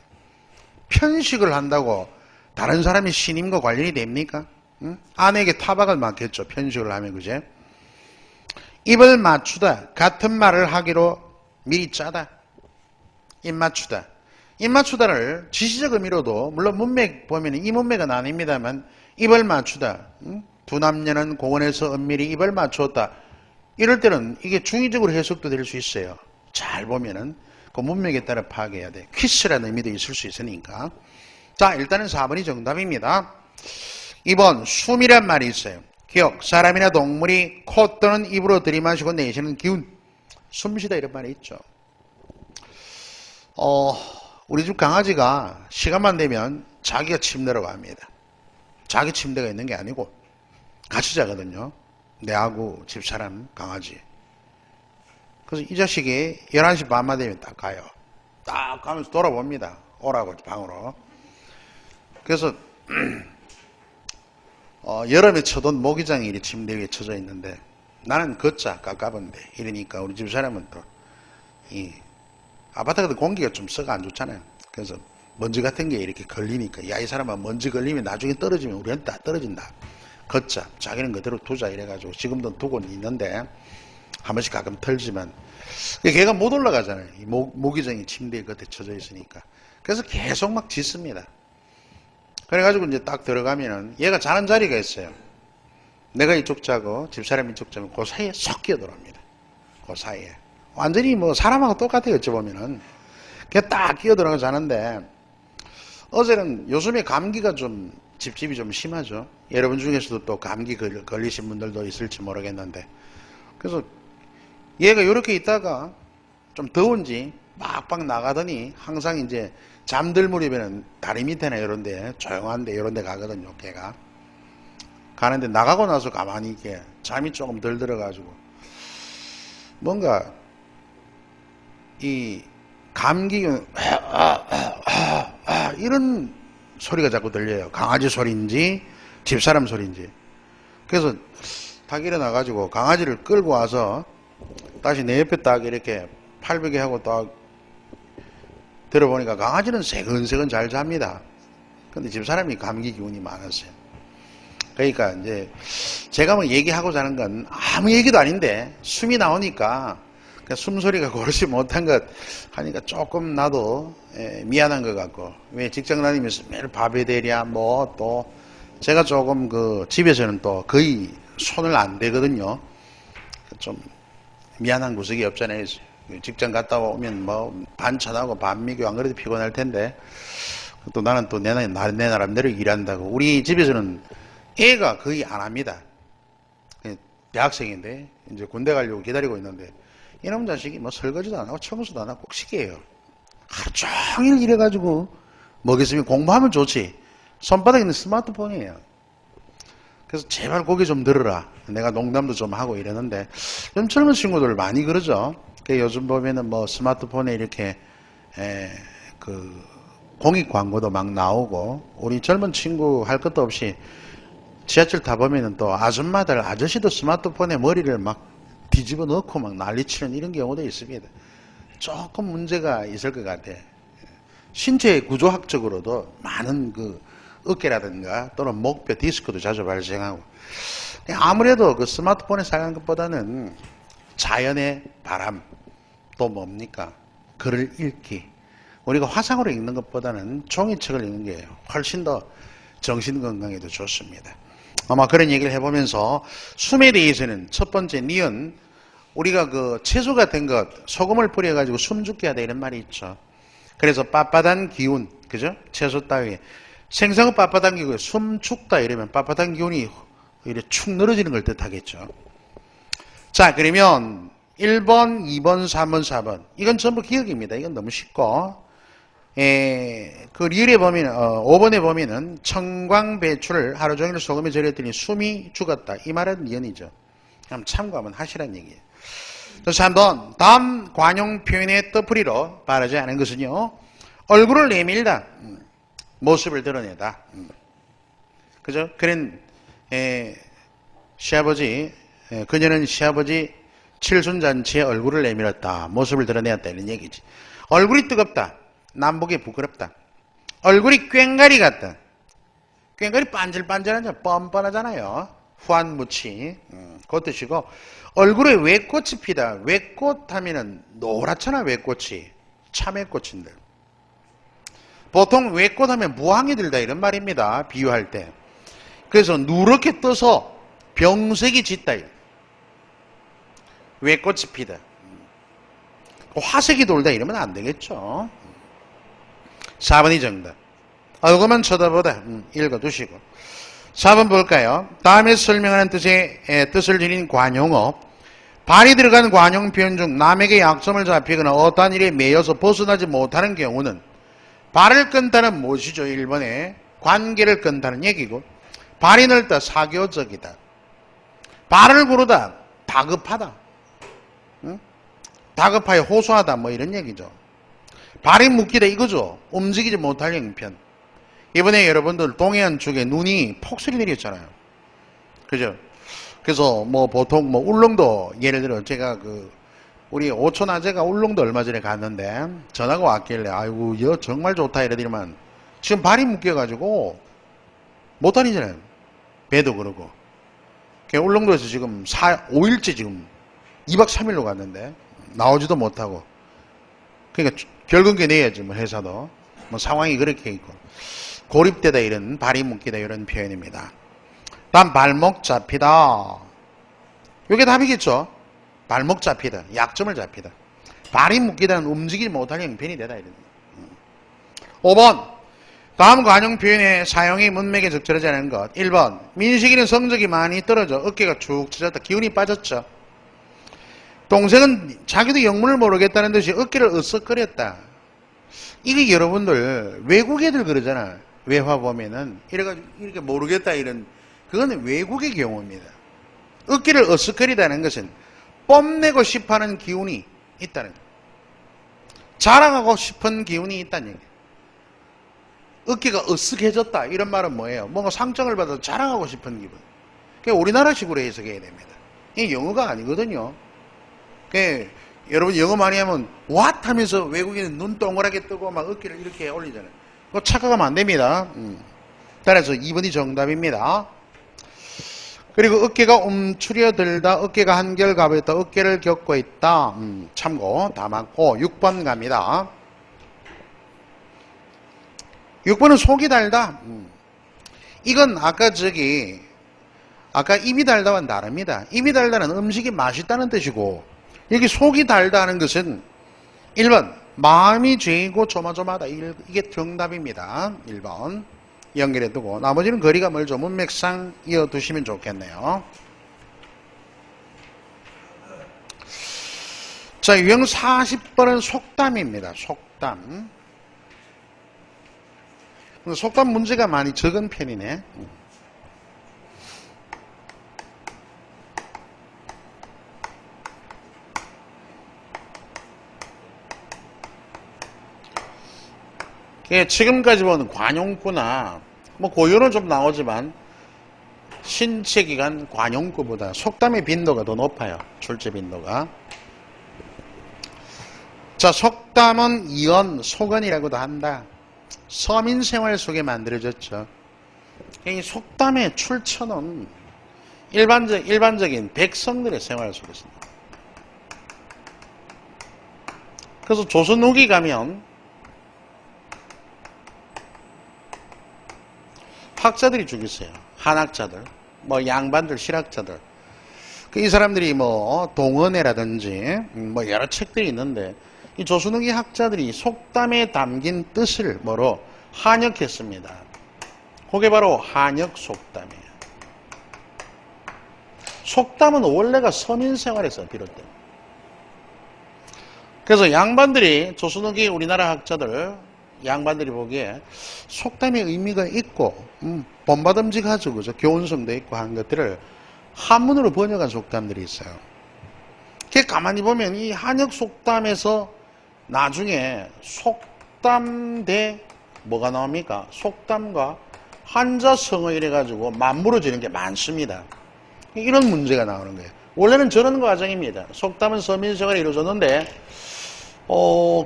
편식을 한다고 다른 사람의 신임과 관련이 됩니까? 응? 아내에게 타박을 맞겠죠. 편식을 하면, 그제? 입을 맞추다. 같은 말을 하기로 미리 짜다. 입 맞추다. 입 맞추다를 지시적 의미로도, 물론 문맥 보면 이 문맥은 아닙니다만, 입을 맞추다. 응? 두 남녀는 공원에서 은밀히 입을 맞추었다. 이럴 때는 이게 중의적으로 해석도 될 수 있어요. 잘 보면은 그 문맥에 따라 파악해야 돼. 키스라는 의미도 있을 수 있으니까. 자, 일단은 4번이 정답입니다. 2번 숨이란 말이 있어요. 기억, 사람이나 동물이 코 또는 입으로 들이마시고 내쉬는 기운. 숨쉬다 이런 말이 있죠. 우리 집 강아지가 시간만 되면 자기가 침대로 갑니다. 자기 침대가 있는 게 아니고 같이 자거든요. 내하고 집사람 강아지. 그래서 이 자식이 11시 반만 되면 딱 가요. 딱 가면서 돌아봅니다. 오라고 방으로. 그래서 여름에 쳐둔 모기장이 이렇게 침대 위에 쳐져 있는데 나는 걷자 깝깝한데 이러니까 우리 집사람은 또 이 아파트 같은 공기가 좀 썩어 안 좋잖아요. 그래서 먼지 같은 게 이렇게 걸리니까 야, 이 사람아 먼지 걸리면 나중에 떨어지면 우리한테 다 떨어진다. 걷자. 자기는 그대로 두자 이래가지고 지금도 두고 있는데 한 번씩 가끔 털지만 걔가 못 올라가잖아요. 이 모기장이 침대에 겉에 쳐져 있으니까. 그래서 계속 막 짖습니다. 그래가지고 이제 딱 들어가면은 얘가 자는 자리가 있어요. 내가 이쪽 자고 집사람이 이쪽 자면 그 사이에 쏙 끼어들어옵니다. 그 사이에. 완전히 뭐 사람하고 똑같아요. 어찌 보면은. 걔 딱 끼어들어가 자는데 어제는 요즘에 감기가 좀 집집이 좀 심하죠. 여러분 중에서도 또 감기 걸리신 분들도 있을지 모르겠는데 그래서 얘가 이렇게 있다가 좀 더운지 막박 나가더니 항상 이제 잠들 무렵에는 다리 밑에나 이런데 조용한데 이런데 가거든요. 걔가 가는데 나가고 나서 가만히 이렇게 잠이 조금 덜 들어가지고 뭔가 이 감기 이런 소리가 자꾸 들려요. 강아지 소리인지 집사람 소리인지. 그래서 딱 일어나가지고 강아지를 끌고 와서 다시 내 옆에 딱 이렇게 팔베개 하고 딱 들어보니까 강아지는 새근새근 잘 잡니다. 근데 집사람이 감기 기운이 많았어요. 그러니까 이제 제가 뭐 얘기하고 자는 건 아무 얘기도 아닌데 숨이 나오니까 숨소리가 고르지 못한 것 하니까 조금 나도 미안한 것 같고 왜 직장 다니면서 매일 밥에 대랴 뭐 또 제가 조금 그 집에서는 또 거의 손을 안 대거든요. 좀 미안한 구석이 없잖아요. 직장 갔다 오면 뭐 반찬하고 밥 먹이고 안 그래도 피곤할 텐데 또 나는 또 내 나름대로 일한다고. 우리 집에서는 애가 거의 안 합니다. 대학생인데 이제 군대 가려고 기다리고 있는데 이놈 자식이 뭐 설거지도 안 하고 청소도 안 하고 꼭 시켜요. 하루 종일 이래가지고 먹였으면 공부하면 좋지. 손바닥에 있는 스마트폰이에요. 그래서 제발 고개 좀 들어라. 내가 농담도 좀 하고 이러는데 좀 젊은 친구들 많이 그러죠. 요즘 보면은 뭐 스마트폰에 이렇게 그 공익 광고도 막 나오고 우리 젊은 친구 할 것도 없이 지하철 타보면은 또 아줌마들 아저씨도 스마트폰에 머리를 막 뒤집어 넣고 막 난리치는 이런 경우도 있습니다. 조금 문제가 있을 것 같아. 신체 구조학적으로도 많은 그 어깨라든가 또는 목뼈 디스크도 자주 발생하고 아무래도 그 스마트폰에 사용하는 것보다는 자연의 바람 또 뭡니까 글을 읽기. 우리가 화상으로 읽는 것보다는 종이책을 읽는 게 훨씬 더 정신 건강에도 좋습니다. 아마 그런 얘기를 해보면서 숨에 대해서는 첫 번째 니은, 우리가 그 채소 같은 것 소금을 뿌려가지고 숨 죽게 하다 이런 말이 있죠. 그래서 빳빳한 기운, 그죠? 채소 따위에 생선은 빳빳한 기운, 숨 죽다 이러면 빳빳한 기운이 이렇게 축 늘어지는 걸 뜻하겠죠. 자, 그러면 1번, 2번, 3번, 4번 이건 전부 기억입니다. 이건 너무 쉽고, 그 리을에 보면 5번에 보면은 청광배추를 하루 종일 소금에 절였더니 숨이 죽었다. 이 말은 니은이죠. 그럼 참고하면 하시란 얘기예요. 또 3번, 다음 관용 표현의 뜻풀이로 바라지 않은 것은요, 얼굴을 내밀다, 모습을 드러내다. 그죠? 그런 시아버지, 그녀는 시아버지 칠순잔치에 얼굴을 내밀었다. 모습을 드러내었다. 이런 얘기지. 얼굴이 뜨겁다. 남북이 부끄럽다. 얼굴이 꽹가리 같다. 꽹가리 반질반질하죠. 뻔뻔하잖아요. 후한무치. 그 뜻이고, 얼굴에 외꽃이 피다. 외꽃 하면은 노랗잖아, 외꽃이. 참외꽃인데. 보통 외꽃 하면 무항이 들다 이런 말입니다. 비유할 때. 그래서 누렇게 떠서 병색이 짙다. 외꽃이 피다. 화색이 돌다 이러면 안 되겠죠. 4번이 정답. 얼굴만 쳐다보다. 읽어두시고. 4번 볼까요? 다음에 설명하는 뜻을 지닌 관용어. 발이 들어간 관용 표현 중 남에게 약점을 잡히거나 어떠한 일에 매여서 벗어나지 못하는 경우는 발을 끈다는 무엇이죠? 1번에 관계를 끈다는 얘기고, 발이 넓다, 사교적이다. 발을 구르다, 다급하다. 응? 다급하여 호소하다, 뭐 이런 얘기죠. 발이 묶이다 이거죠. 움직이지 못할 형편. 이번에 여러분들 동해안 쪽에 눈이 폭설이 내렸잖아요. 그죠? 그래서 뭐 보통 뭐 울릉도, 예를 들어 제가 우리 오촌 아재가 울릉도 얼마 전에 갔는데 전화가 왔길래 아이고 여 정말 좋다 이러더니만 지금 발이 묶여가지고 못 다니잖아요. 배도 그러고. 울릉도에서 지금 5일째 지금 2박 3일로 갔는데 나오지도 못하고. 그러니까 결근계 내야지 뭐 회사도. 뭐 상황이 그렇게 있고. 고립되다 이런, 발이 묶이다 이런 표현입니다. 다음 발목 잡히다. 이게 답이겠죠. 발목 잡히다. 약점을 잡히다. 발이 묶이다는 움직이지 못할 형편이 되다 이런. 5번. 다음 관용 표현의 사용이 문맥에 적절하지 않은 것. 1번. 민식이는 성적이 많이 떨어져 어깨가 축 처졌다. 기운이 빠졌죠. 동생은 자기도 영문을 모르겠다는 듯이 어깨를 으쓱거렸다. 이게 여러분들 외국 애들 그러잖아. 외화 보면은 이래가지고 이렇게 모르겠다 이런, 그거는 외국의 경우입니다. 어깨를 으쓱거리다는 것은 뽐내고 싶어하는 기운이 있다는 거예요. 자랑하고 싶은 기운이 있다는 얘기예요. 어깨가 으쓱해졌다 이런 말은 뭐예요? 뭔가 상장을 받아서 자랑하고 싶은 기분. 그게 우리나라식으로 해석해야 됩니다. 이게 영어가 아니거든요. 여러분 영어 많이 하면 what 하면서 외국인은 눈 동그랗게 뜨고 막 어깨를 이렇게 올리잖아요. 그거 착각하면 안 됩니다. 따라서 2번이 정답입니다. 그리고 어깨가 움츠려들다, 어깨가 한결 가벼웠다, 어깨를 겪고 있다. 참고 다 맞고 6번 갑니다. 6번은 속이 달다. 이건 아까 입이 달다와는 다릅니다. 입이 달다는 음식이 맛있다는 뜻이고, 여기 속이 달다 하는 것은 1번 마음이 죄이고 조마조마하다. 이게 정답입니다. 1번 연결해 두고 나머지는 거리가 멀죠. 문맥상 이어두시면 좋겠네요. 자, 유형 40번은 속담입니다. 속담. 속담 문제가 많이 적은 편이네. 지금까지 보는 관용구나 뭐 고유는 좀 나오지만 신체기관 관용구보다 속담의 빈도가 더 높아요. 출제 빈도가. 자, 속담은 이언, 속언이라고도 한다. 서민생활 속에 만들어졌죠. 이 속담의 출처는 일반적인 백성들의 생활 속에 있습니다. 그래서 조선 후기 가면 학자들이 쭉 있어요. 한학자들, 뭐 양반들, 실학자들. 이 사람들이 뭐 동언회라든지 뭐 여러 책들이 있는데 이 조선 후기 학자들이 속담에 담긴 뜻을 뭐로 한역했습니다. 그게 바로 한역 속담이에요. 속담은 원래가 서민 생활에서 비롯돼요. 그래서 양반들이 조선 후기 우리나라 학자들 양반들이 보기에 속담의 의미가 있고 본받음직하죠. 그죠? 교훈성도 있고 한 것들을 한문으로 번역한 속담들이 있어요. 그게 가만히 보면 이 한역 속담에서 나중에 속담 대 뭐가 나옵니까? 속담과 한자성어 이래가지고 맞물어지는 게 많습니다. 이런 문제가 나오는 거예요. 원래는 저런 과정입니다. 속담은 서민생활에 이루어졌는데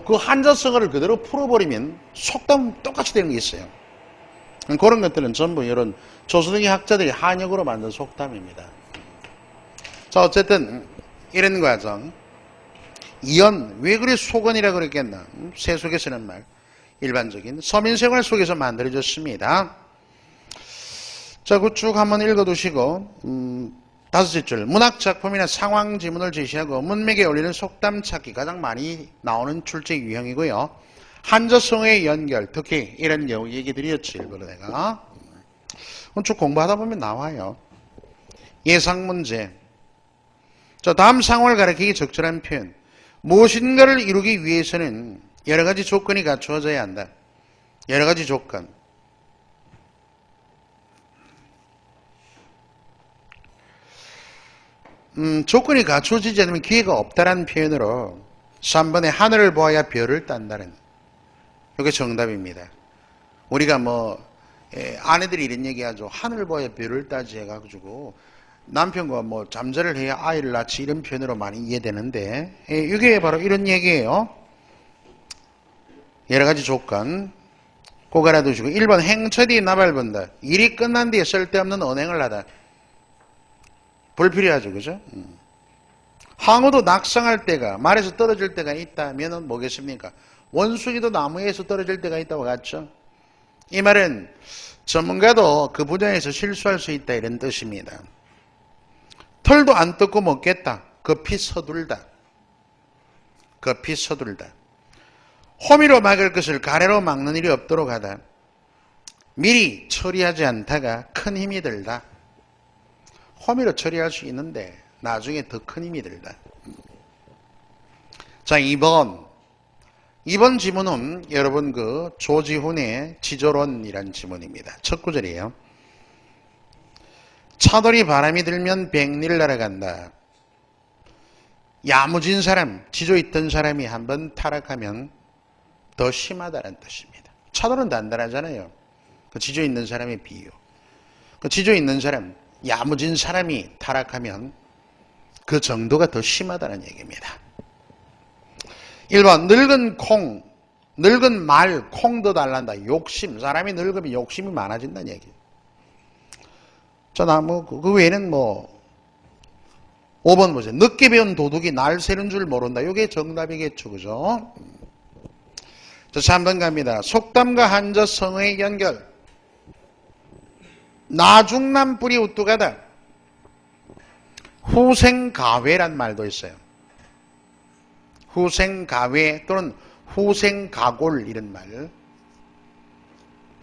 그 한자성어를 그대로 풀어버리면 속담은 똑같이 되는 게 있어요. 그런 것들은 전부 이런 조선후기 학자들이 한역으로 만든 속담입니다. 자, 어쨌든 이런 과정. 이언, 왜 그래 속언이라 그랬겠나? 세속에 쓰는 말. 일반적인 서민생활 속에서 만들어졌습니다. 자, 그 쭉 한번 읽어두시고 다섯째 줄, 문학작품이나 상황지문을 제시하고 문맥에 올리는 속담 찾기 가장 많이 나오는 출제 유형이고요. 한자성어의 연결, 특히 이런 경우 얘기 드렸지, 일부러 내가. 쭉 공부하다 보면 나와요. 예상문제. 자, 다음 상황을 가리키기 적절한 표현. 무엇인가를 이루기 위해서는 여러 가지 조건이 갖추어져야 한다. 여러 가지 조건. 조건이 갖추어지지 않으면 기회가 없다라는 표현으로 3번에 하늘을 보아야 별을 딴다는 이게 정답입니다. 우리가 아내들이 이런 얘기하죠. 하늘을 보아야 별을 따지 해가지고 남편과 잠자를 해야 아이를 낳지 이런 표현으로 많이 이해되는데 이게 바로 이런 얘기예요. 여러 가지 조건 꼭 알아두시고 1번 행처 뒤 나발 본다. 일이 끝난 뒤에 쓸데없는 언행을 하다. 불필요하죠. 그죠? 항우도 낙상할 때가 말에서 떨어질 때가 있다면 뭐겠습니까? 원숭이도 나무에서 떨어질 때가 있다고 같죠? 이 말은 전문가도 그 분야에서 실수할 수 있다 이런 뜻입니다. 털도 안 뜯고 먹겠다. 급히 서둘다. 급히 서둘다. 호미로 막을 것을 가래로 막는 일이 없도록 하다. 미리 처리하지 않다가 큰 힘이 들다. 호미로 처리할 수 있는데 나중에 더 큰 힘이 들다. 자, 2번 지문은 여러분 조지훈의 지조론이라는 지문입니다. 첫 구절이에요. 차돌이 바람이 들면 백리를 날아간다. 야무진 사람, 지조 있던 사람이 한번 타락하면 더 심하다는 뜻입니다. 차돌은 단단하잖아요. 그 지조 있는 사람의 비유. 그 지조 있는 사람, 야무진 사람이 타락하면 그 정도가 더 심하다는 얘기입니다. 1번 늙은 말 콩도 달란다. 욕심, 사람이 늙으면 욕심이 많아진다는 얘기예요. 자, 그 외에는 5번 보세요. 늦게 배운 도둑이 날 새는 줄 모른다. 이게 정답이겠죠. 그죠? 자, 3번 갑니다. 속담과 한자성어의 연결. 나중남 뿔이 우뚝하다. 후생가외란 말도 있어요. 후생가외 또는 후생가골 이런 말.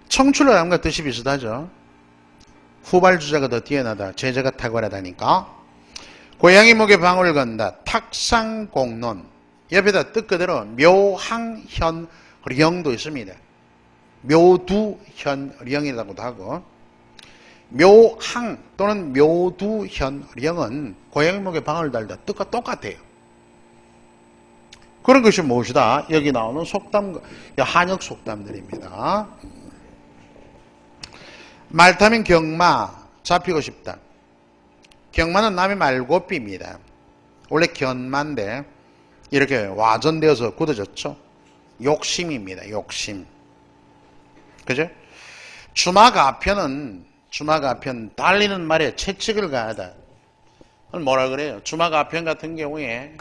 청출어람과 뜻이 비슷하죠. 후발주자가 더 뛰어나다. 제자가 탁월하다니까. 고양이 목에 방울을 건다. 탁상공론. 옆에다 뜻 그대로 묘항현령도 있습니다. 묘두현령이라고도 하고 묘항 또는 묘두현령은 고양이 목에 방울을 달다. 뜻과 똑같아요. 그런 것이 무엇이다? 여기 나오는 속담, 한역 속담들입니다. 말 타면 경마, 잡히고 싶다. 경마는 남의 말고삐입니다. 원래 견마인데 이렇게 와전되어서 굳어졌죠. 욕심입니다. 욕심. 그죠? 주막아편은 달리는 말에 채찍을 가하다. 뭐라 그래요? 주막아편 같은 경우에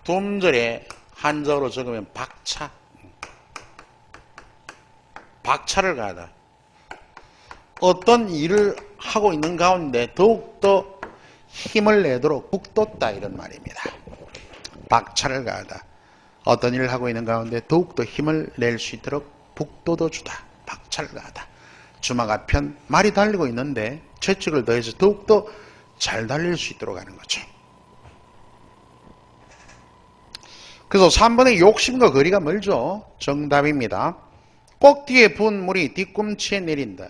두 음절에 한자어로 적으면 박차. 박차를 가하다. 어떤 일을 하고 있는 가운데 더욱더 힘을 내도록 북돋다 이런 말입니다. 박차를 가하다. 어떤 일을 하고 있는 가운데 더욱더 힘을 낼 수 있도록 북돋워주다. 박차를 가하다. 주마가 편 말이 달리고 있는데 채찍을 더해서 더욱더 잘 달릴 수 있도록 하는 거죠. 그래서 3번의 욕심과 거리가 멀죠. 정답입니다. 꼭뒤에 부은 물이 뒤꿈치에 내린다.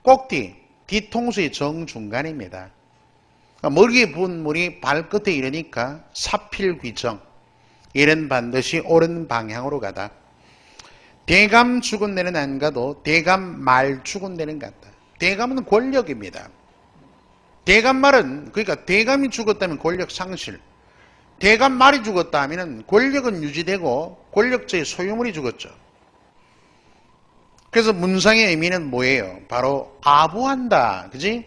꼭뒤, 뒤통수의 정중간입니다. 머리에 부은 물이 발끝에 이르니까 사필귀정. 이는 반드시 옳은 방향으로 가다. 대감 죽은 데는 안 가도 대감 말 죽은 데는 간다. 대감은 권력입니다. 대감 말은 그러니까 대감이 죽었다면 권력 상실. 대감 말이 죽었다 하면 권력은 유지되고 권력자의 소유물이 죽었죠. 그래서 문상의 의미는 뭐예요? 바로 아부한다. 그지?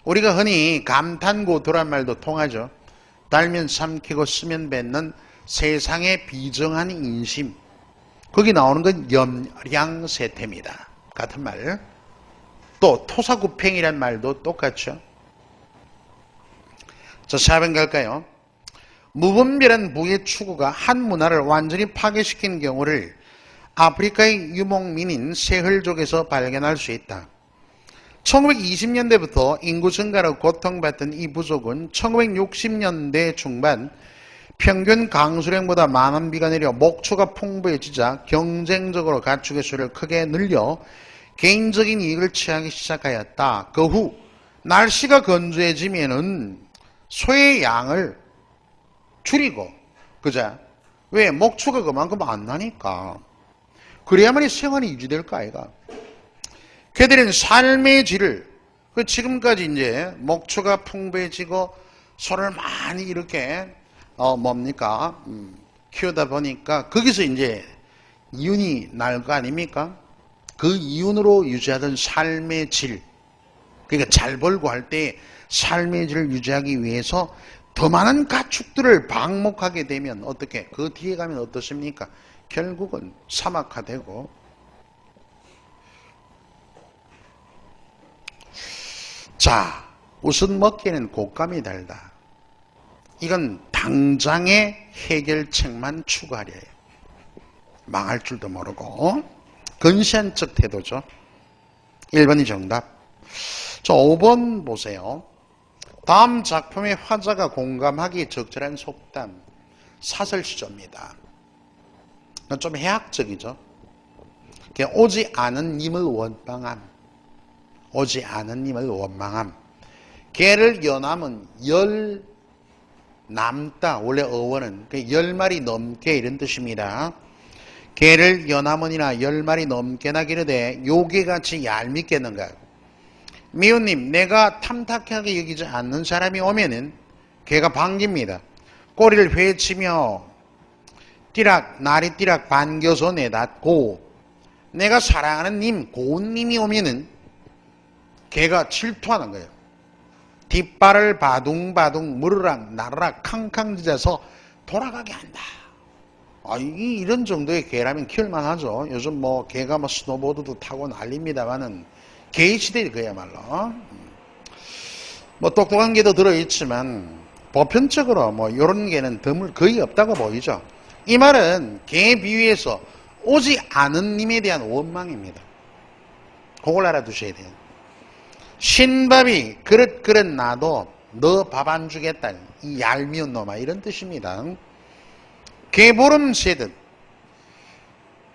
우리가 흔히 감탄고도란 말도 통하죠. 달면 삼키고 쓰면 뱉는 세상의 비정한 인심. 거기 나오는 건 염량세태입니다. 같은 말. 또 토사구팽이란 말도 똑같죠. 자, 4번 갈까요? 무분별한 부의 추구가 한 문화를 완전히 파괴시킨 경우를 아프리카의 유목민인 세흘족에서 발견할 수 있다. 1920년대부터 인구 증가로 고통받던 이 부족은 1960년대 중반 평균 강수량보다 많은 비가 내려 목초가 풍부해지자 경쟁적으로 가축의 수를 크게 늘려 개인적인 이익을 취하기 시작하였다. 그 후 날씨가 건조해지면은 소의 양을 줄이고, 그자? 왜? 목초가 그만큼 안 나니까. 그래야만이 생활이 유지될 거 아이가. 걔들은 삶의 질을, 지금까지 이제 목초가 풍부해지고 소를 많이 이렇게, 키우다 보니까 거기서 이제 이윤이 날 거 아닙니까? 그 이윤으로 유지하던 삶의 질. 그러니까 잘 벌고 할 때 삶의 질을 유지하기 위해서 더 많은 가축들을 방목하게 되면 어떻게? 그 뒤에 가면 어떻습니까? 결국은 사막화되고. 자, 우선 먹기에는 곶감이 달다. 이건 당장의 해결책만 추구하려 해요. 망할 줄도 모르고. 근시한 척 태도죠. 1번이 정답. 자, 5번 보세요. 다음 작품의 화자가 공감하기 적절한 속담, 사설시조입니다. 좀 해학적이죠. 오지 않은 님을 원망함. 오지 않은 님을 원망함. 개를 연함은 열 남다. 원래 어원은 10마리 넘게 이런 뜻입니다. 개를 연함은이나 10마리 넘게나 기르되 요괴같이 얄밉겠는가. 미우님, 내가 탐탁하게 여기지 않는 사람이 오면은 개가 반깁니다. 꼬리를 회치며 띠락 나리띠락 반겨서 내닫고, 내가 사랑하는 님 고운님이 오면은 개가 질투하는 거예요. 뒷발을 바둥바둥 무르락 나르락 캉캉 짖어서 돌아가게 한다. 이런 정도의 개라면 키울만 하죠. 요즘 개가 스노보드도 타고 난립니다만은 개의 시대에 그야말로. 똑똑한 개도 들어있지만 보편적으로 이런 개는 드물 거의 없다고 보이죠. 이 말은 개에 비유해서 오지 않은 님에 대한 원망입니다. 그걸 알아두셔야 돼요. 신밥이 그릇 놔도 너 밥 안 주겠다. 이 얄미운 놈아, 이런 뜻입니다. 개보름 세듯.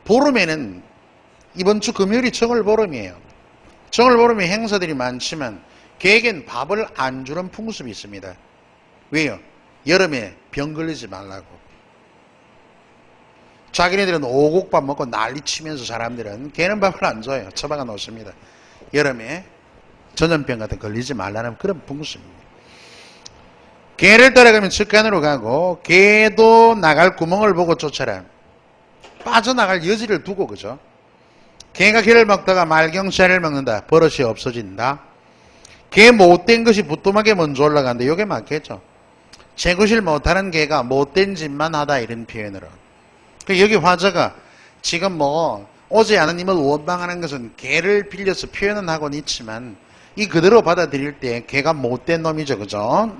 보름에는 이번 주 금요일이 정월보름이에요. 정월보름에 행사들이 많지만 개에겐 밥을 안 주는 풍습이 있습니다. 왜요? 여름에 병 걸리지 말라고. 자기네들은 오곡밥 먹고 난리치면서 사람들은 개는 밥을 안 줘요. 처박아 놓습니다. 여름에 전염병 같은 거 걸리지 말라는 그런 풍습입니다. 개를 따라가면 측간으로 가고, 개도 나갈 구멍을 보고 쫓아라. 빠져나갈 여지를 두고, 그죠? 개가 개를 먹다가 말경찰을 먹는다. 버릇이 없어진다. 개 못된 것이 부뚜막에 먼저 올라간다. 이게 맞겠죠? 제구실 못하는 개가 못된 짓만 하다 이런 표현으로. 여기 화자가 지금 뭐 오지 않은 님을 원망하는 것은 개를 빌려서 표현은 하고는 있지만 이 그대로 받아들일 때 개가 못된 놈이죠. 그죠?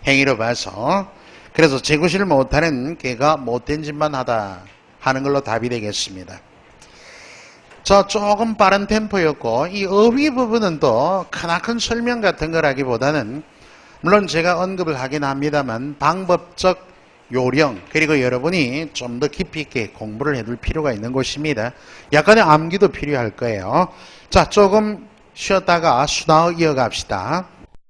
행위로 봐서. 그래서 제구실 못하는 개가 못된 짓만 하다 하는 걸로 답이 되겠습니다. 저 조금 빠른 템포였고 이 어휘 부분은 또 크나큰 설명 같은 거라기보다는 물론 제가 언급을 하긴 합니다만 방법적 요령 그리고 여러분이 좀 더 깊이 있게 공부를 해둘 필요가 있는 곳입니다. 약간의 암기도 필요할 거예요. 자, 조금 쉬었다가 수다어 이어갑시다.